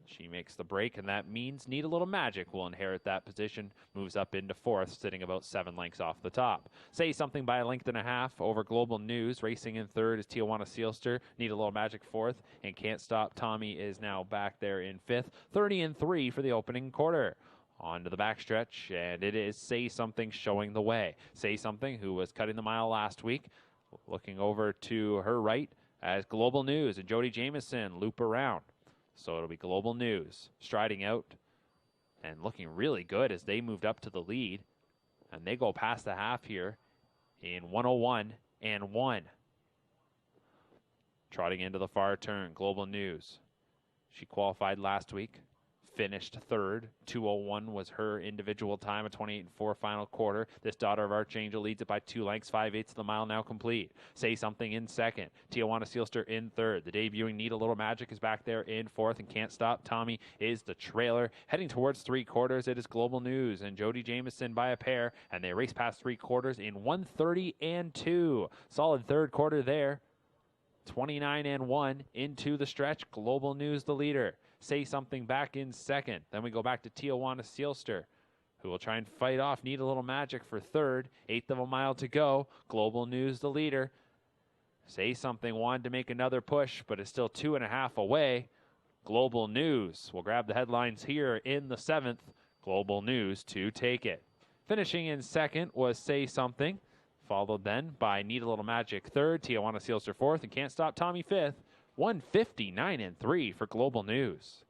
She makes the break, and that means Need a Little Magic will inherit that position, moves up into 4th, sitting about 7 lengths off the top. Say Something by a length and a half over Global News. Racing in 3rd is Tijuana Sealster, Need a Little Magic 4th, and Can't Stop Tommy is now back there in 5th. 30 and 3 for the opening quarter. On to the backstretch, and it is Say Something showing the way. Say Something, who was cutting the mile last week, looking over to her right as Global News and Jody Jameson loop around. So it'll be Global News striding out and looking really good as they moved up to the lead. And they go past the half here in 101 and 1. Trotting into the far turn, Global News. She qualified last week, finished 3rd. 2:01 was her individual time, a 28-4 final quarter. This daughter of Archangel leads it by 2 lengths, 5/8 of the mile now complete. Say Something in 2nd. Tijuana Sealster in 3rd. The debuting Need a Little Magic is back there in 4th, and Can't Stop Tommy is the trailer. Heading towards 3/4, it is Global News and Jody Jameson by a pair, and they race past 3/4 in 1:30 and 2. Solid 3rd quarter there. 29 and 1 into the stretch. Global News the leader. Say Something back in 2nd. Then we go back to Tijuana Sealster, who will try and fight off Need a Little Magic for 3rd. 1/8 of a mile to go. Global News the leader. Say Something wanted to make another push, but is still 2.5 away. Global News will grab the headlines here in the 7th. Global News to take it. Finishing in 2nd was Say Something, followed then by Need a Little Magic 3rd, Tijuana Sealster 4th, and Can't Stop Tommy 5th. 159 and 3 for Global News.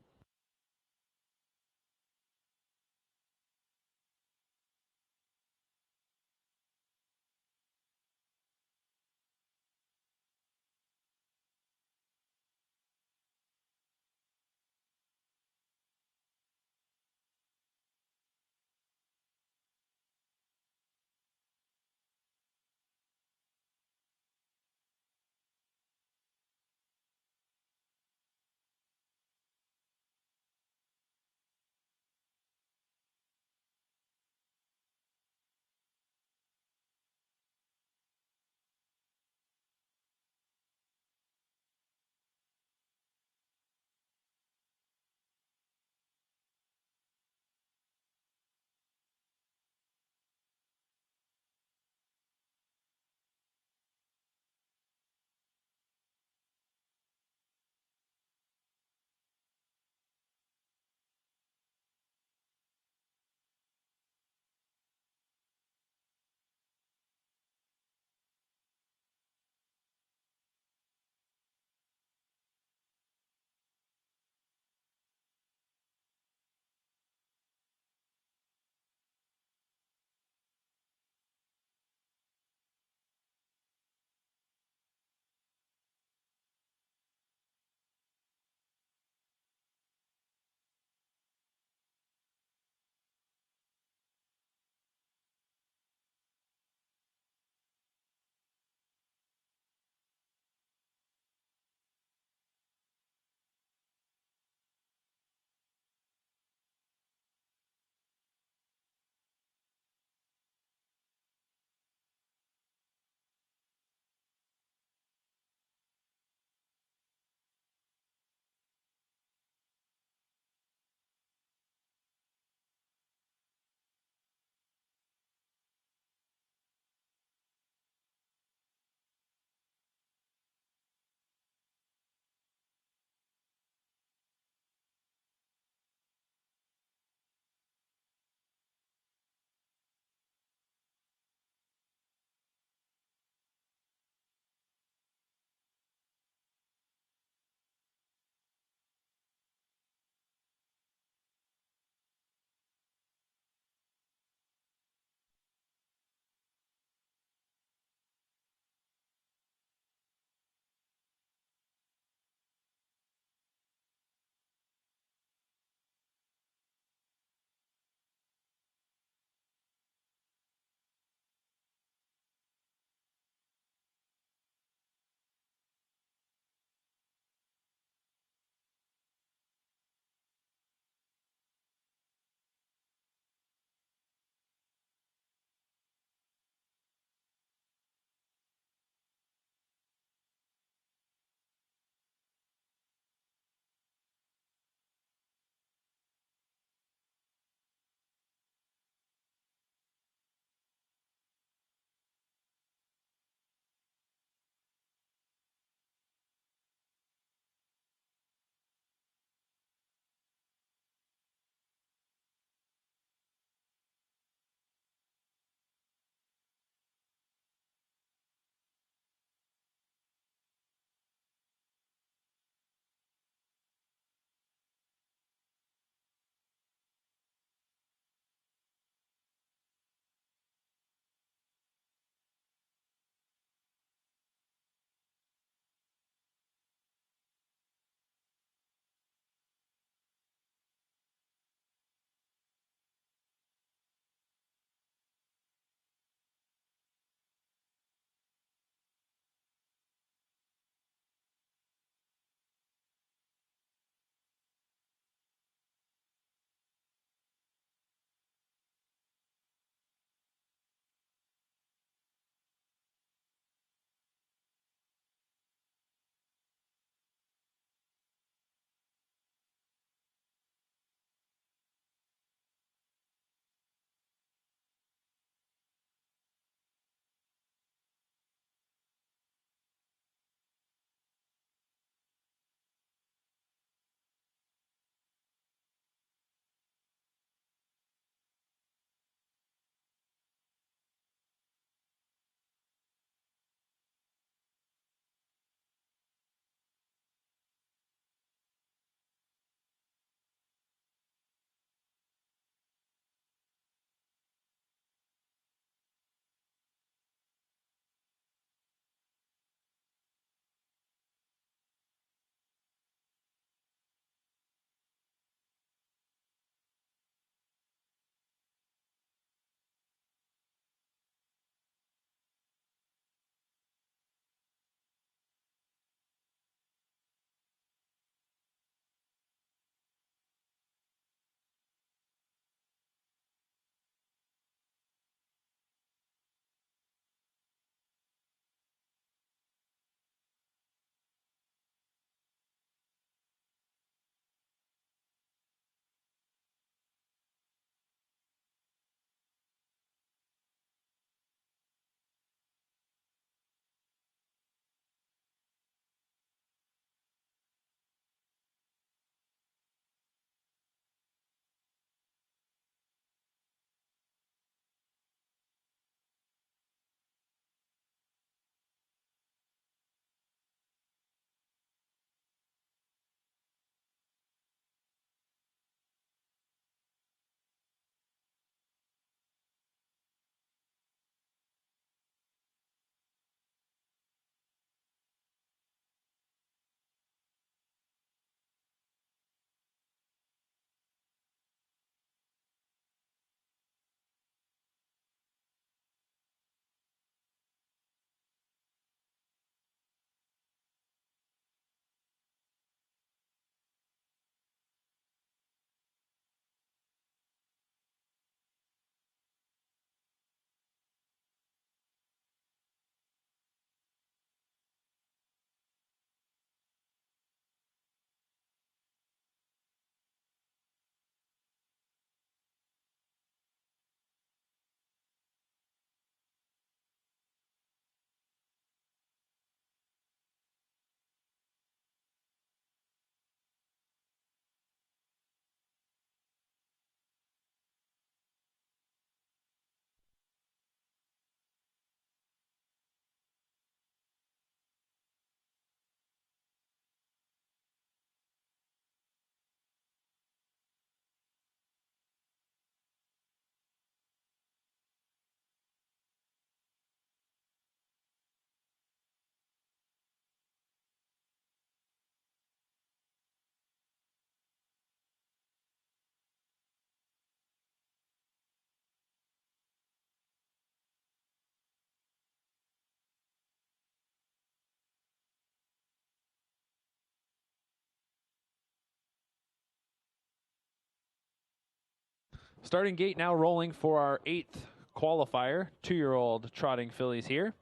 Starting gate now rolling for our 8th qualifier. 2-year-old trotting fillies here.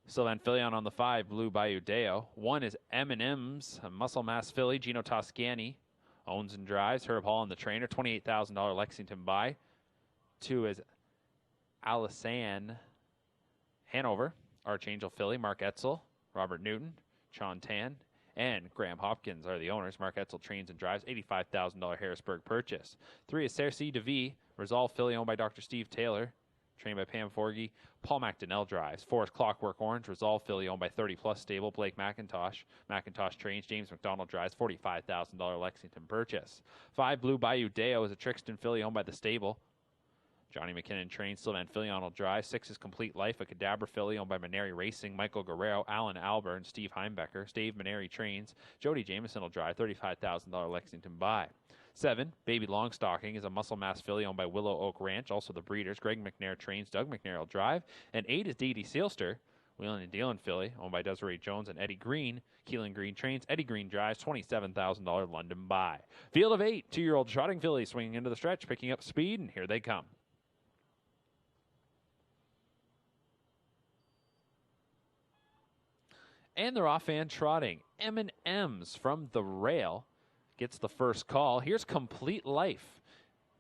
Sylvan Filion on the 5, Blue Bayou Deo. 1 is M&M's, a muscle mass filly. Gino Toscani owns and drives. Herb Hall and the trainer. $28,000 Lexington buy. 2 is Alisan Hanover, Archangel filly. Mark Etzel, Robert Newton, Sean Tan, and Graham Hopkins are the owners. Mark Etzel trains and drives. $85,000 Harrisburg purchase. 3 is Cersei DeVie, Resolve filly owned by Dr. Steve Taylor, trained by Pam Forgy. Paul McDonnell drives. 4 is Clockwork Orange, Resolve filly owned by 30 Plus stable, Blake McIntosh. McIntosh trains. James McDonald drives. $45,000 Lexington purchase. 5 Blue Bayou Deo is a Trixton filly owned by the stable. Johnny McKinnon trains. Sylvan Filion will drive. 6 is Complete Life, a Cadabra filly owned by Maneri Racing. Michael Guerrero, Alan Albert, and Steve Heimbecker. Steve Maneri trains. Jody Jameson will drive. $35,000 Lexington buy. 7, Baby Longstocking is a muscle mass filly owned by Willow Oak Ranch, also the breeders. Greg McNair trains. Doug McNair will drive. And 8 is Dee Dee Sealster, Wheeling and Dealing filly owned by Desiree Jones and Eddie Green. Keelan Green trains. Eddie Green drives. $27,000 London buy. Field of 8, 2-year-old trotting fillies swinging into the stretch, picking up speed, and here they come. And they're off and trotting. M&M's from the rail gets the first call. Here's Complete Life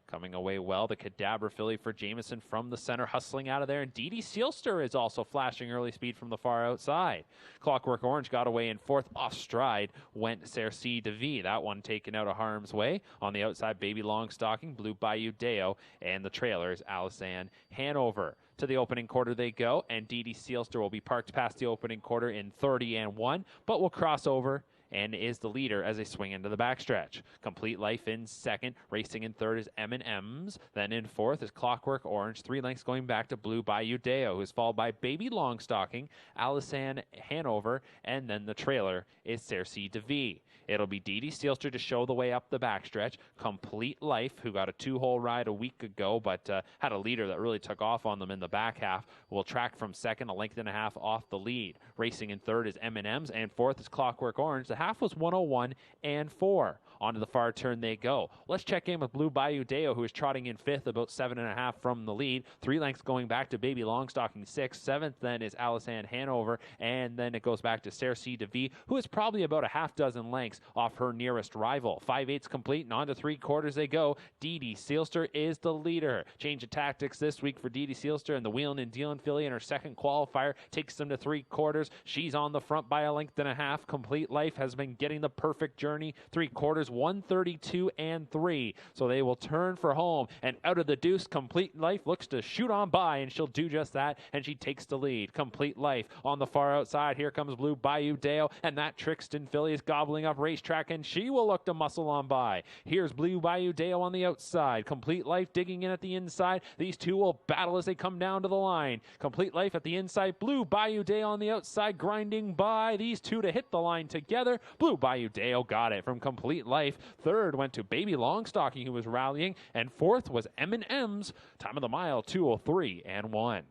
coming away well. The Cadabra filly for Jameson from the center, hustling out of there. And Dee Dee Sealster is also flashing early speed from the far outside. Clockwork Orange got away in 4th. Off stride went Cersei DeVie. That one taken out of harm's way. On the outside, Baby Longstocking, Blue Bayou Deo, and the trailer is Alisan Hanover. To the opening quarter they go, and Dee Dee Sealster will be parked past the opening quarter in 30-1, but will cross over and is the leader as they swing into the backstretch. Complete Life in 2nd. Racing in 3rd is M&M's. Then in 4th is Clockwork Orange. 3 lengths going back to Blue Bayou Deo, who's followed by Baby Longstocking, Alisan Hanover, and then the trailer is Cersei DeVie. It'll be Dee Dee Sealster to show the way up the backstretch. Complete Life, who got a 2-hole ride a week ago, but had a leader that really took off on them in the back half, will track from 2nd, a length and a half off the lead. Racing in 3rd is M&M's, and 4th is Clockwork Orange. The half was 101-4. Onto the far turn they go. Let's check in with Blue Bayou Deo, who is trotting in 5th, about 7.5 from the lead. 3 lengths going back to Baby Longstocking 6th. 7th then is Alisan Hanover, and then it goes back to Cersei DeVie, who is probably about a half dozen lengths off her nearest rival. 5/8 complete, and on to 3/4 they go. Dee Dee Sealster is the leader. Change of tactics this week for Dee Dee Sealster, and the Wheeling and Dealing filly in her 2nd qualifier takes them to 3/4. She's on the front by a length and a half. Complete Life has been getting the perfect journey. 3/4, 132-3. So they will turn for home, and out of the deuce, Complete Life looks to shoot on by, and she'll do just that, and she takes the lead. Complete Life on the far outside. Here comes Blue Bayou Deo, and that Trixton filly is gobbling up racetrack, and she will look to muscle on by. Here's Blue Bayou Deo on the outside. Complete Life digging in at the inside. These two will battle as they come down to the line. Complete Life at the inside. Blue Bayou Deo on the outside, grinding by. These two to hit the line together. Blue Bayou Deo got it from Complete Life. 3rd went to Baby Longstocking, who was rallying, and 4th was M&M's. Time of the mile, 2:03-1.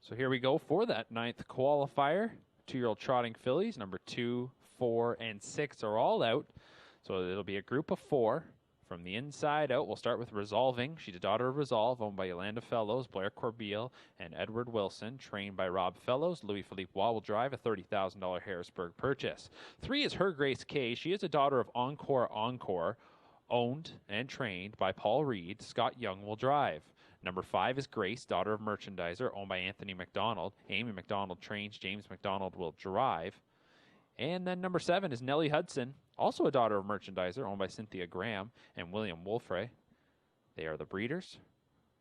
So here we go for that 9th qualifier. 2-year-old trotting fillies, number 2, 4, and 6 are all out. So it'll be a group of 4. From the inside out, we'll start with Resolving. She's a daughter of Resolve, owned by Yolanda Fellows, Blair Corbeil, and Edward Wilson, trained by Rob Fellows. Louis-Philippe Waugh will drive, a $30,000 Harrisburg purchase. 3 is Her Grace K. She is a daughter of Encore, owned and trained by Paul Reed. Scott Young will drive. Number 5 is Grace, daughter of Merchandiser, owned by Anthony McDonald. Amy McDonald trains, James McDonald will drive. And then number 7 is Nellie Hudson, also a daughter of Merchandiser, owned by Cynthia Graham and William Wolfray. They are the breeders.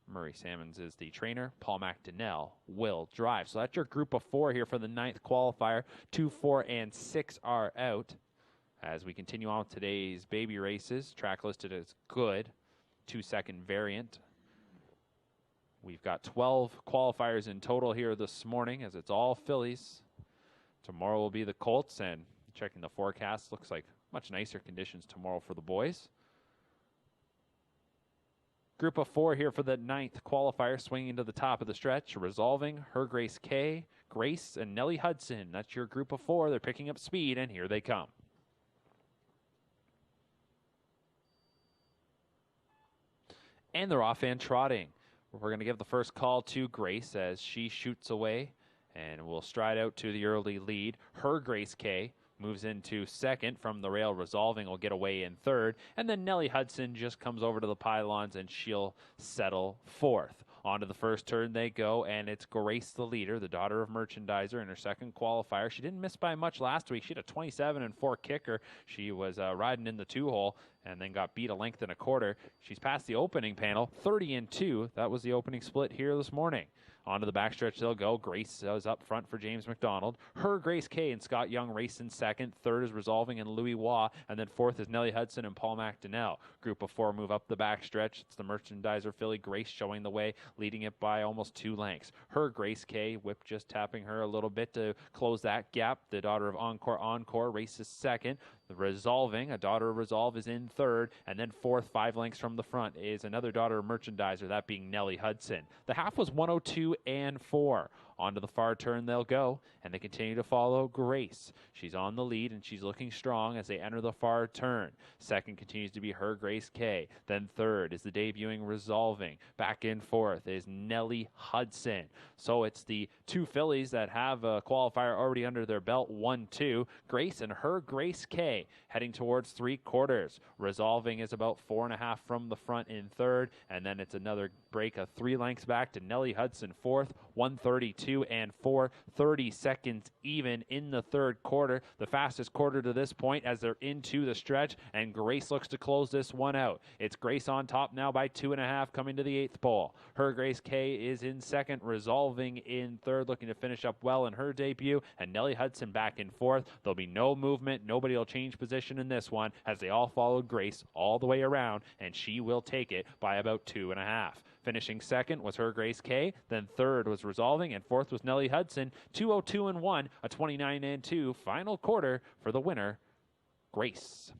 Murray Salmons is the trainer. Paul McDonnell will drive. So that's your group of 4 here for the 9th qualifier. 2, 4, and 6 are out. As we continue on with today's baby races, track listed as good, 2-second variant. We've got 12 qualifiers in total here this morning, as it's all fillies. Tomorrow will be the Colts, and checking the forecast, looks like much nicer conditions tomorrow for the boys. Group of 4 here for the 9th qualifier, swinging to the top of the stretch. Resolving, Her Grace K, Grace, and Nellie Hudson. That's your group of 4. They're picking up speed, and here they come. And they're off and trotting. We're going to give the first call to Grace as she shoots away, and we'll stride out to the early lead. Her Grace K moves into second from the rail. Resolving will get away in third, and then Nellie Hudson just comes over to the pylons, and she'll settle fourth. Onto the first turn they go, and it's Grace the leader, the daughter of Merchandiser, in her second qualifier. She didn't miss by much last week. She had a 27-4 kicker. She was riding in the 2-hole and then got beat a length and a quarter. She's past the opening panel, 30-2. That was the opening split here this morning. Onto the backstretch they'll go. Grace is up front for James McDonald. Her Grace K and Scott Young race in second. Third is Resolving and Louis Waugh. And then fourth is Nellie Hudson and Paul McDonnell. Group of 4 move up the backstretch. It's the Merchandiser filly Grace showing the way, leading it by almost 2 lengths. Her Grace K, Whip just tapping her a little bit to close that gap. The daughter of Encore races second. The Resolving, a daughter of Resolve, is in third. And then fourth, 5 lengths from the front, is another daughter of Merchandiser, that being Nellie Hudson. The half was 102-4. Onto the far turn they'll go, and they continue to follow Grace. She's on the lead, and she's looking strong as they enter the far turn. Second continues to be Her Grace K. Then third is the debuting Resolving. Back in fourth is Nellie Hudson. So it's the 2 fillies that have a qualifier already under their belt, 1-2. Grace and Her Grace K heading towards 3/4. Resolving is about 4.5 from the front in third, and then it's another break of 3 lengths back to Nellie Hudson fourth, 132-4, 30 seconds even in the third quarter. The fastest quarter to this point as they're into the stretch, and Grace looks to close this one out. It's Grace on top now by 2.5 coming to the 8th pole. Her Grace K is in second, Resolving in third, looking to finish up well in her debut, and Nellie Hudson back in fourth. There'll be no movement. Nobody will change position in this one as they all follow Grace all the way around, and she will take it by about 2.5. Finishing second was Her Grace K, then third was Resolving, and fourth was Nellie Hudson. 202-1, a 29-2 final quarter for the winner, Grace.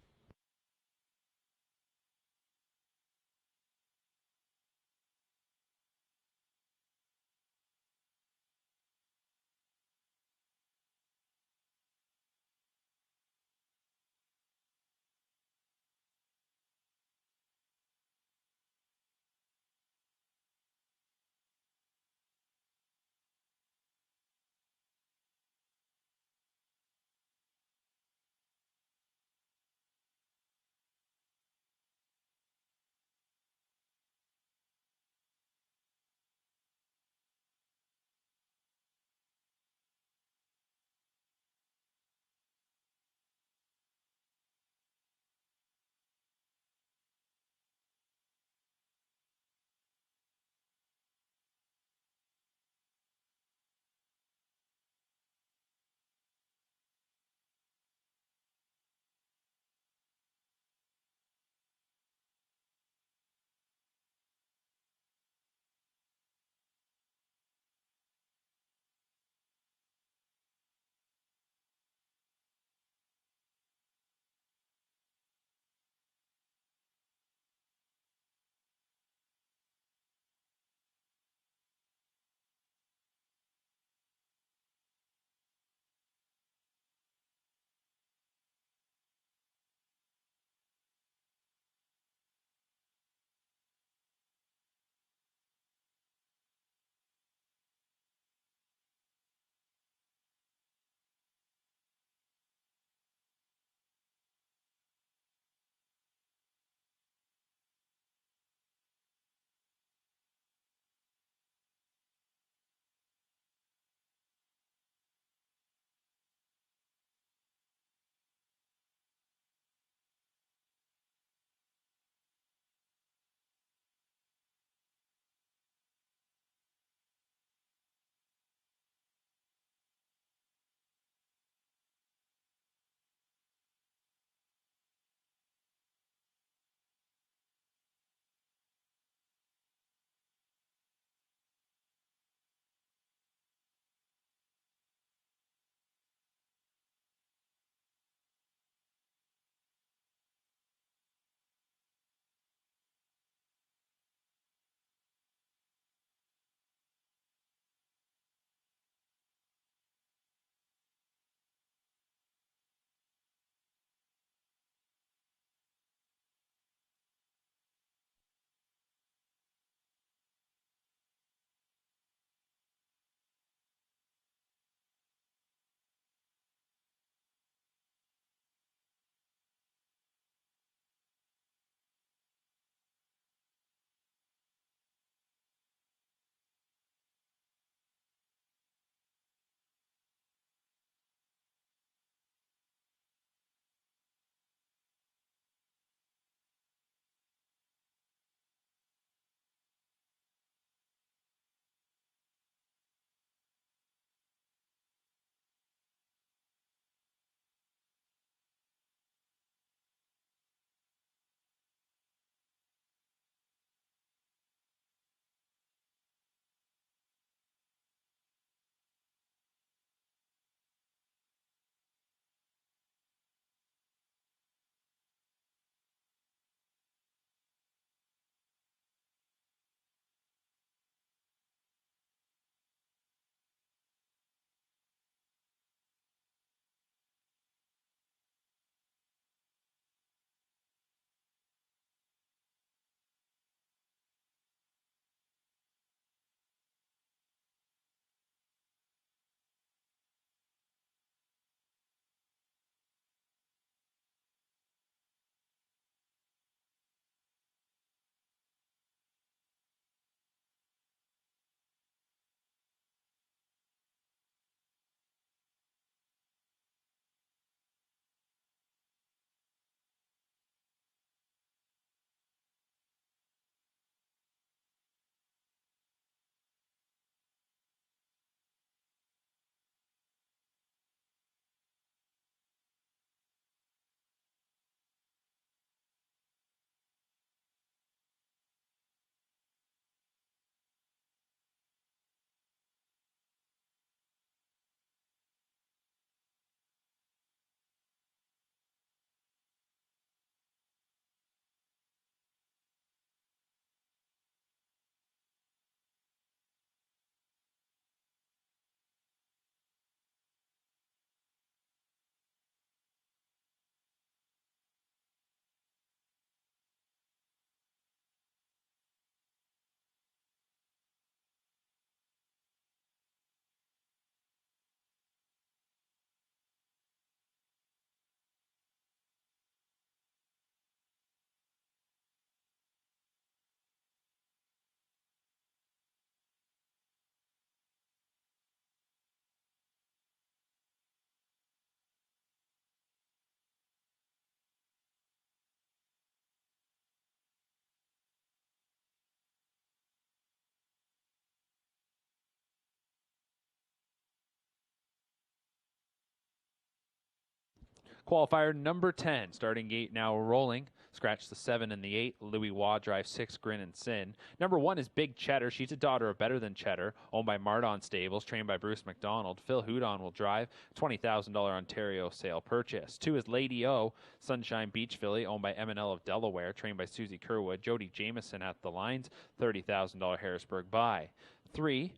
Qualifier number 10, starting gate now rolling. Scratch the 7 and the 8. Louis Waugh drives 6, Grin and Sin. Number 1 is Big Cheddar. She's a daughter of Better Than Cheddar, owned by Mardon Stables, trained by Bruce McDonald. Phil Houdon will drive. $20,000 Ontario sale purchase. 2 is Lady O, Sunshine Beach filly, owned by M&L of Delaware, trained by Susie Kerwood. Jody Jameson at the lines. $30,000 Harrisburg buy. 3,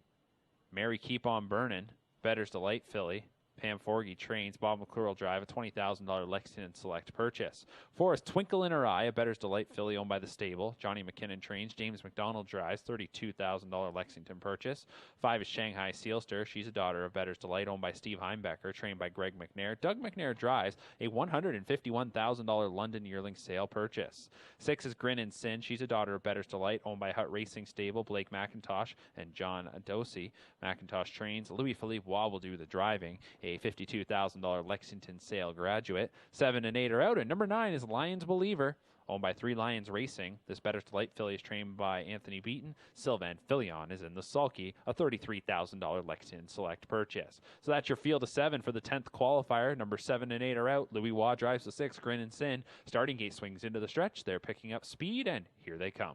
Mary Keep On Burnin', Better's Delight filly. Pam Forgy trains. Bob McClure will drive. A $20,000 Lexington Select purchase. 4 is Twinkle in Her Eye, a Better's Delight filly owned by the stable. Johnny McKinnon trains. James McDonald drives. $32,000 Lexington purchase. 5 is Shanghai Sealster. She's a daughter of Better's Delight owned by Steve Heimbecker, trained by Greg McNair. Doug McNair drives. A $151,000 London yearling sale purchase. 6 is Grin and Sin. She's a daughter of Better's Delight owned by Hut Racing Stable, Blake McIntosh and John Adosi. McIntosh trains. Louis Philippe Waugh will do the driving. A $52,000 Lexington sale graduate. 7 and 8 are out, and number 9 is Lions Believer, owned by 3 Lions Racing. This Better's Delight filly is trained by Anthony Beaton. Sylvan Filion is in the sulky, a $33,000 Lexington Select purchase. So that's your field of 7 for the 10th qualifier. Number 7 and 8 are out. Louis Waugh drives the 6, Grin and Sin. Starting gate swings into the stretch. They're picking up speed, and here they come.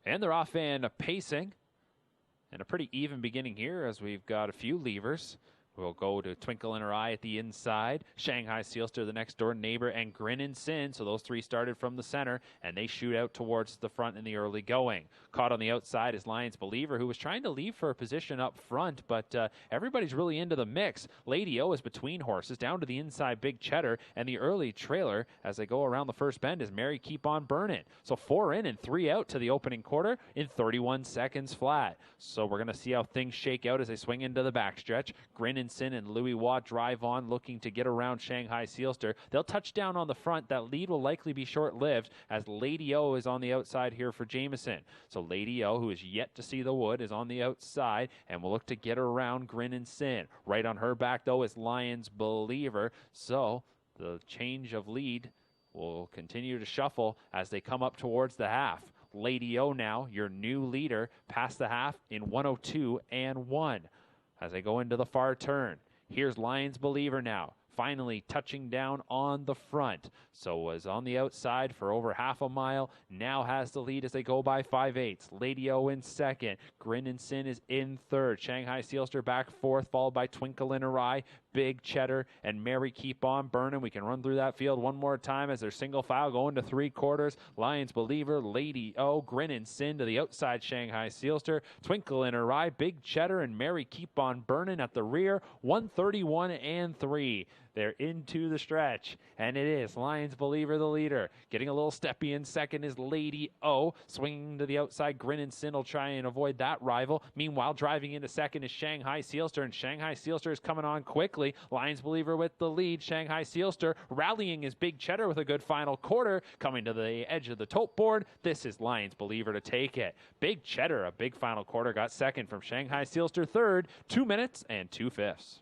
And they're off and pacing. And a pretty even beginning here as we've got a few levers. We'll go to Twinkle in Her Eye at the inside, Shanghai Sealster, the next door neighbor, and Grin and Sin. So those 3 started from the center, and they shoot out towards the front in the early going. Caught on the outside is Lions Believer, who was trying to leave for a position up front, but everybody's really into the mix. Lady O is between horses, down to the inside, Big Cheddar, and the early trailer as they go around the first bend is Mary Keep On Burnin'. So 4 in and 3 out to the opening quarter in 31 seconds flat. So we're going to see how things shake out as they swing into the backstretch. Grin and Sin and Louis Waugh drive on, looking to get around Shanghai Sealster. They'll touch down on the front. That lead will likely be short-lived as Lady O is on the outside here for Jameson. So Lady O, who is yet to see the wood, is on the outside and will look to get around Grin and Sin. Right on her back, though, is Lions Believer. So the change of lead will continue to shuffle as they come up towards the half. Lady O now, your new leader, past the half in 102 and 1. As they go into the far turn, here's Lions Believer now, finally touching down on the front. So was on the outside for over half a mile, now has the lead as they go by 5/8. Lady O in second, Grin and Sin is in third, Shanghai Sealster back fourth, followed by Twinkle in Her Eye, Big Cheddar, and Mary Keep On Burnin'. We can run through that field one more time as they're single file going to 3/4. Lions Believer, Lady O, Grin and Sin to the outside, Shanghai Sealster, Twinkle in Her Eye, Big Cheddar, and Mary Keep On Burnin' at the rear, 131 and 3. They're into the stretch, and it is Lions Believer, the leader. Getting a little steppy in second is Lady O. Swinging to the outside, Grin and Sin will try and avoid that rival. Meanwhile, driving into second is Shanghai Sealster, and Shanghai Sealster is coming on quickly. Lions Believer with the lead. Shanghai Sealster rallying his Big Cheddar with a good final quarter. Coming to the edge of the tote board, this is Lions Believer to take it. Big Cheddar, a big final quarter, got second from Shanghai Sealster third, 2 minutes and 2/5.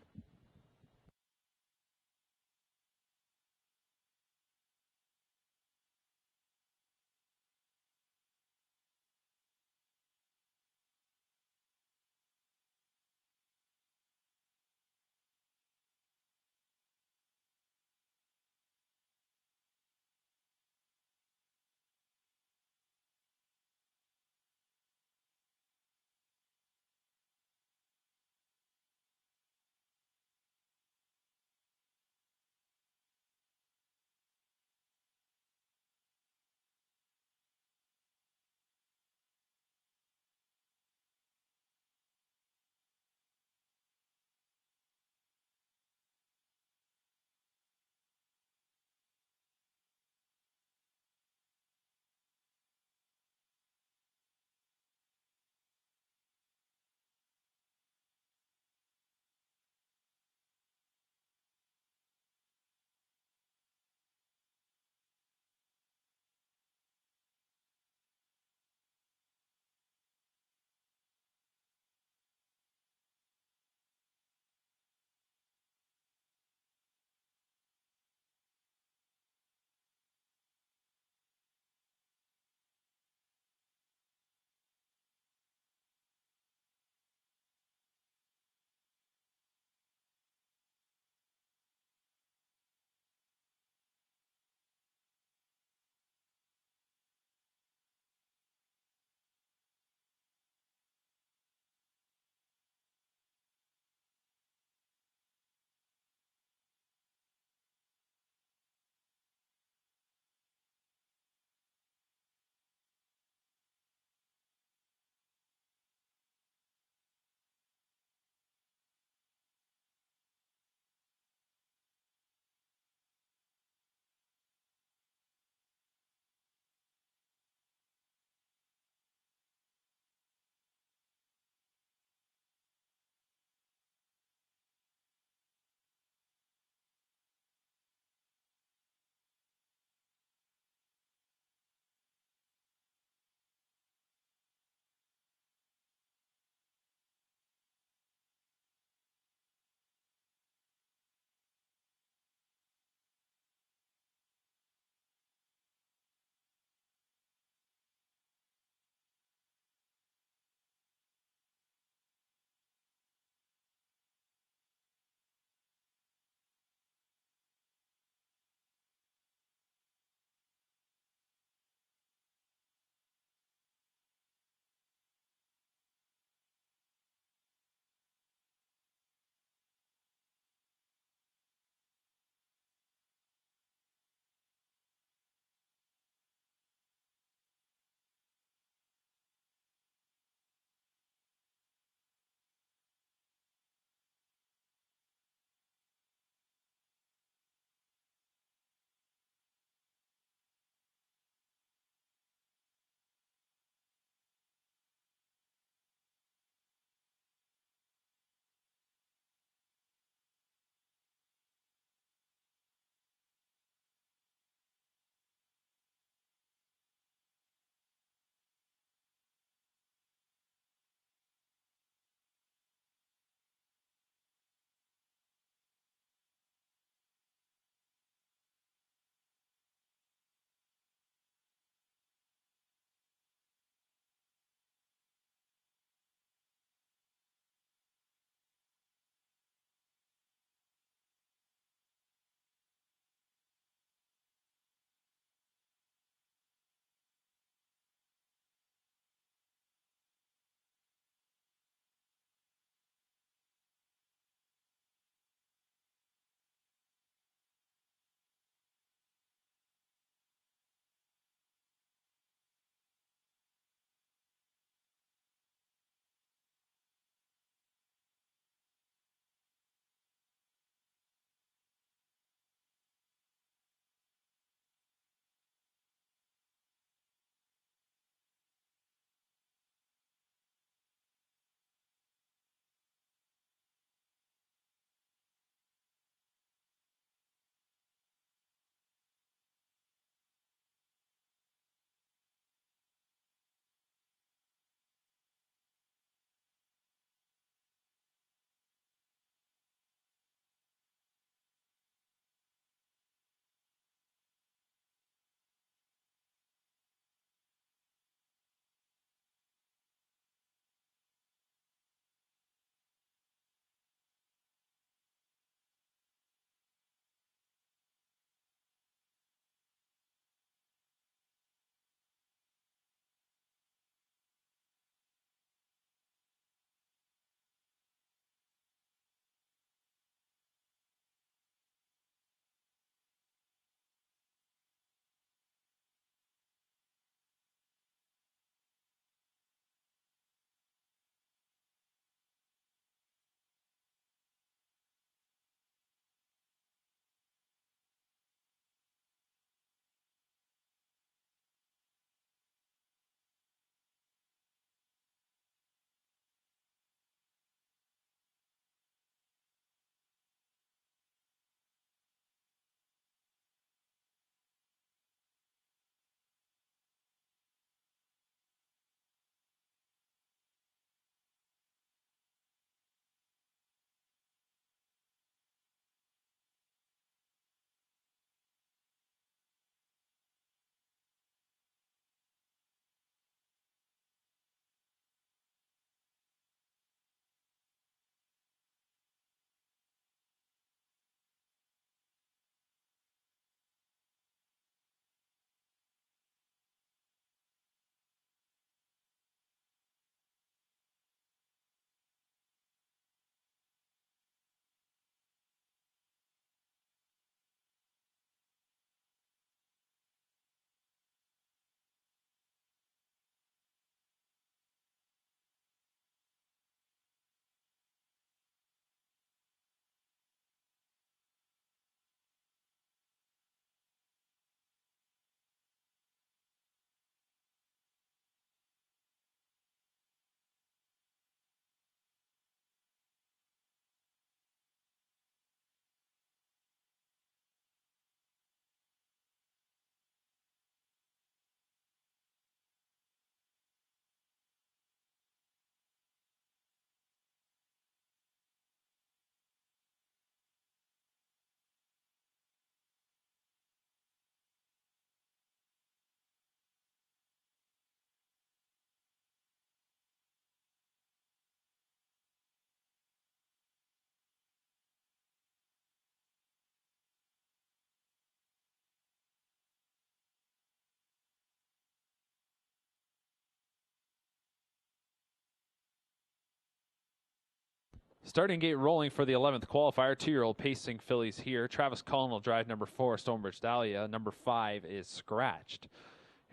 Starting gate rolling for the 11th qualifier. 2-year-old pacing fillies here. Travis Cullen will drive number 4, Stonebridge Dahlia. Number 5 is Scratched.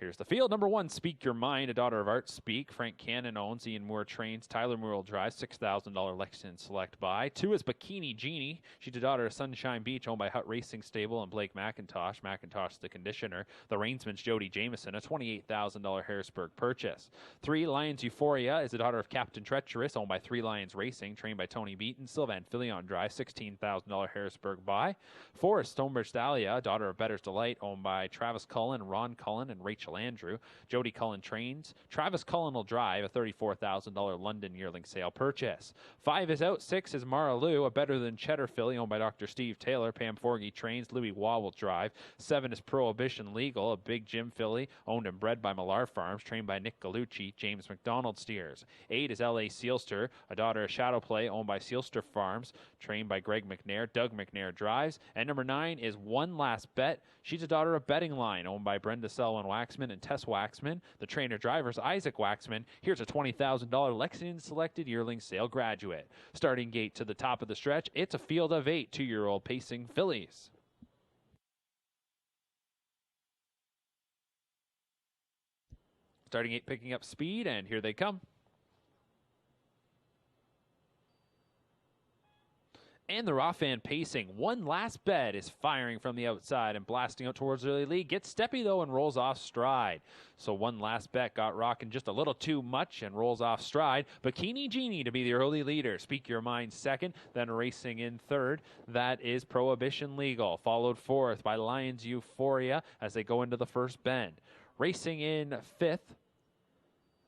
Here's the field. Number 1, Speak Your Mind, a daughter of Art Speak. Frank Cannon owns. Ian Moore trains. Tyler Moore will drive. $6,000 Lexington Select buy. 2 is Bikini Genie. She's a daughter of Sunshine Beach, owned by Hut Racing Stable and Blake McIntosh. McIntosh, the conditioner. The reinsman's Jody Jameson, a $28,000 Harrisburg purchase. 3, Lions Euphoria is a daughter of Captain Treacherous, owned by 3 Lions Racing, trained by Tony Beaton. Sylvan Fillion drive. $16,000 Harrisburg buy. 4 is Stonebridge Dahlia, daughter of Better's Delight, owned by Travis Cullen, Ron Cullen, and Rachel Andrew. Jody Cullen trains. Travis Cullen will drive, a $34,000 London yearling sale purchase. 5 is out. 6 is Mara Lou, a better than Cheddar filly owned by Dr. Steve Taylor. Pam Forgy trains. Louis Waugh will drive. 7 is Prohibition Legal, a big Jim filly owned and bred by Millar Farms, trained by Nick Gallucci. James McDonald steers. 8 is L.A. Sealster, a daughter of Shadow Play owned by Sealster Farms, trained by Greg McNair. Doug McNair drives. And number 9 is One Last Bet. She's a daughter of Betting Line, owned by Brenda Selwyn Waxman and Tess Waxman. The trainer-driver's Isaac Waxman. Here's a $20,000 Lexington Selected Yearling Sale graduate. Starting gate to the top of the stretch, it's a field of 8 2-year-old pacing fillies. Starting gate picking up speed, and here they come. And the Raffan pacing. One Last Bet is firing from the outside and blasting out towards the early lead. Gets steppy, though, and rolls off stride. So One Last Bet got rocking just a little too much and rolls off stride. Bikini Genie to be the early leader. Speak Your Mind second, then racing in third. That is Prohibition Legal, followed fourth by Lions Euphoria as they go into the first bend. Racing in fifth,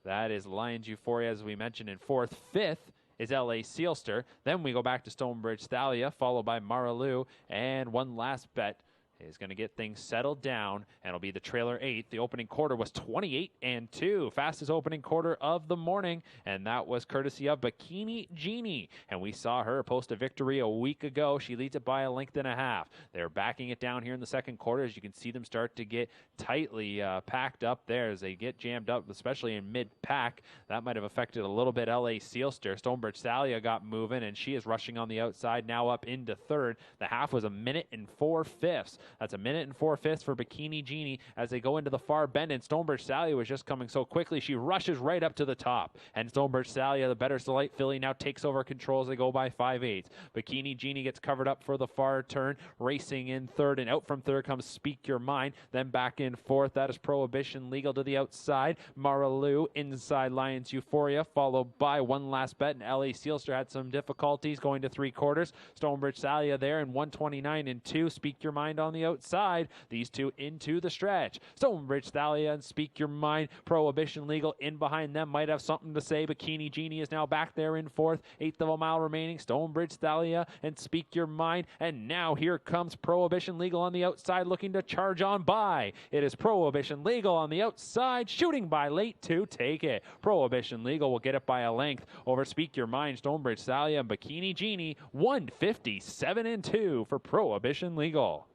that is Lions Euphoria, as we mentioned, in fourth. Fifth is L.A. Sealster. Then we go back to Stonebridge Thalia, followed by Maralu, and One Last Bet is going to get things settled down, and it'll be the trailer 8. The opening quarter was 28-2, fastest opening quarter of the morning, and that was courtesy of Bikini Genie, and we saw her post a victory a week ago. She leads it by a length and a half. They're backing it down here in the second quarter as you can see them start to get tightly packed up there as they get jammed up, especially in mid-pack. That might have affected a little bit L.A. Sealster. Stonebridge Thalia got moving, and she is rushing on the outside, now up into third. The half was 1 minute and 4/5. That's 1 minute and 4/5 for Bikini Genie as they go into the far bend, and Stonebridge Thalia was just coming so quickly. She rushes right up to the top, and Stonebridge Thalia, the better Delight filly, now takes over control as they go by 5/8. Bikini Genie gets covered up for the far turn, racing in third, and out from third comes Speak Your Mind, then back in fourth. That is Prohibition Legal to the outside. Maralu inside Lions Euphoria, followed by One Last Bet, and L.A. Sealster had some difficulties going to three quarters. Stonebridge Thalia there in 129-2. Speak Your Mind on the outside. These two into the stretch. Stonebridge Thalia and Speak Your Mind. Prohibition Legal in behind them might have something to say. Bikini Genie is now back there in fourth. Eighth of a mile remaining. Stonebridge Thalia and Speak Your Mind. And now here comes Prohibition Legal on the outside looking to charge on by. It is Prohibition Legal on the outside shooting by late to take it. Prohibition Legal will get it by a length over Speak Your Mind, Stonebridge Thalia, and Bikini Genie. 157-2 for Prohibition Legal.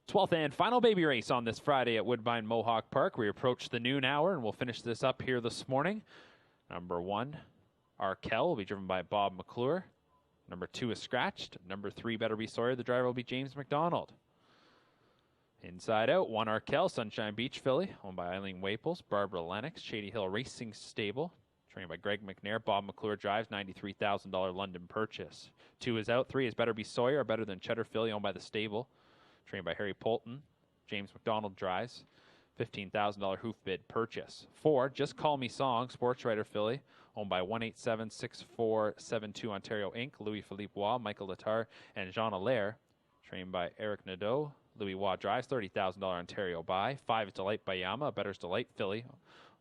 12th and final baby race on this Friday at Woodbine Mohawk Park. We approach the noon hour, and we'll finish this up here this morning. Number 1, Arkell, will be driven by Bob McClure. Number 2 is scratched. Number 3, Better Be Sawyer. The driver will be James McDonald. Inside out, 1 Arkell, Sunshine Beach filly, owned by Eileen Waples. Barbara Lennox, Shady Hill Racing Stable, trained by Greg McNair. Bob McClure drives, $93,000 London purchase. 2 is out. 3 is Better Be Sawyer, a better than Cheddar filly, owned by the stable, trained by Harry Polton. James McDonald drives, $15,000 hoof bid purchase. 4, Just Call Me Song, sports writer filly, owned by 1876472 Ontario Inc., Louis-Philippe Waugh, Michael Letard, and Jean Allaire, trained by Eric Nadeau. Louis Waugh drives, $30,000 Ontario buy. 5 is Delight by Yama, a Better's Delight filly,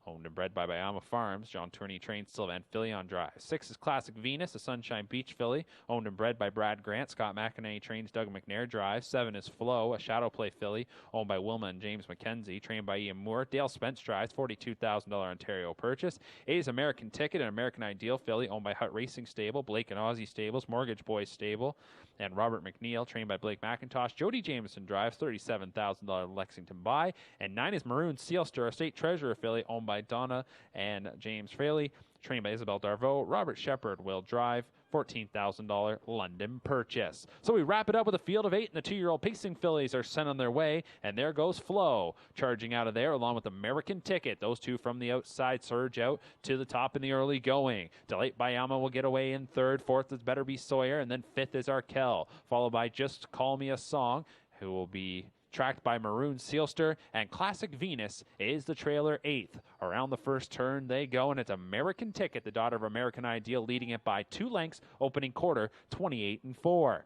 owned and bred by Bayama Farms. John Tourney trains Sylvan Fillion drives. 6 is Classic Venus, a Sunshine Beach filly, owned and bred by Brad Grant. Scott McInerney trains Doug McNair drives. 7 is Flow, a Shadow Play filly, owned by Wilma and James McKenzie, trained by Ian Moore. Dale Spence drives, $42,000 Ontario purchase. 8 is American Ticket, an American Ideal filly, owned by Hut Racing Stable, Blake and Aussie Stables, Mortgage Boys Stable, and Robert McNeil, trained by Blake McIntosh. Jody Jameson drives, $37,000 Lexington buy. And 9 is Maroon Sealster, a State Treasurer filly, owned by Donna and James Fraley, trained by Isabel Darvaux. Robert Shepard will drive, $14,000 London purchase. So we wrap it up with a field of 8, and the 2-year-old pacing fillies are sent on their way, and there goes Flow charging out of there along with American Ticket. Those 2 from the outside surge out to the top in the early going. Delight by Yama will get away in 3rd. 4th is Better Be Sawyer, and then 5th is Arkell, followed by Just Call Me a Song, who will be tracked by Maroon Sealster, and Classic Venus is the trailer 8th. Around the first turn they go, and it's American Ticket, the daughter of American Ideal, leading it by 2 lengths, opening quarter, 28-4.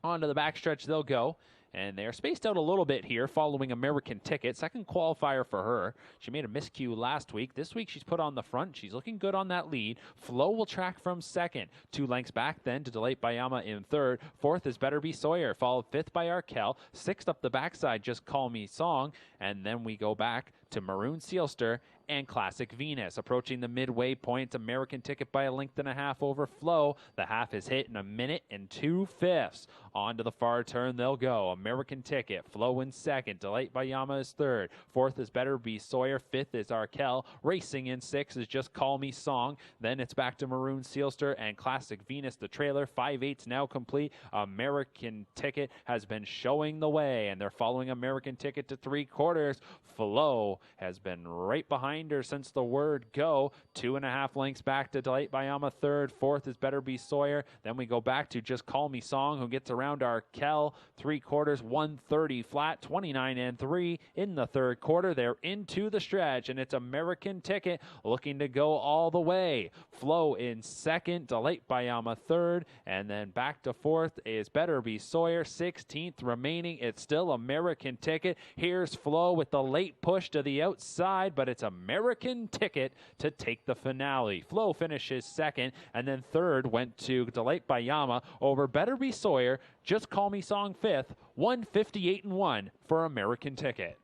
On to the backstretch they'll go, and they're spaced out a little bit here following American Ticket. Second qualifier for her. She made a miscue last week. This week she's put on the front. She's looking good on that lead. Flow will track from 2nd. 2 lengths back then to Delight by Yama in 3rd. 4th is Better Be Sawyer, followed 5th by Arkell. 6th up the backside, Just Call Me Song. And then we go back to Maroon Sealster and Classic Venus. Approaching the midway point, American Ticket by 1.5 lengths over Flow. The half is hit in 1 minute and 2/5. On to the far turn they'll go. American Ticket, Flow in 2nd. Delight by Yama is 3rd. 4th is Better Be Sawyer. 5th is Arkell. Racing in 6th is Just Call Me Song. Then it's back to Maroon Sealster and Classic Venus, the trailer. 5/8 now complete. American Ticket has been showing the way, and they're following American Ticket to 3/4. Flow has been right behind her since the word go. 2.5 lengths back to Delight by Yama, 3rd. 4th is Better Be Sawyer. Then we go back to Just Call Me Song, who gets around Arkell. 3/4, 130 flat, 29-3 in the 3rd quarter. They're into the stretch, and it's American Ticket looking to go all the way. Flow in 2nd, Delight by Yama 3rd, and then back to 4th is Better Be Sawyer. 16th remaining. It's still American Ticket. Here's Flow with the late push to the outside, but it's American Ticket to take the finale. Flow finishes 2nd, and then 3rd went to Delight by Yama over Better Be Sawyer. Just Call Me Song 5th, 158-1 for American Ticket.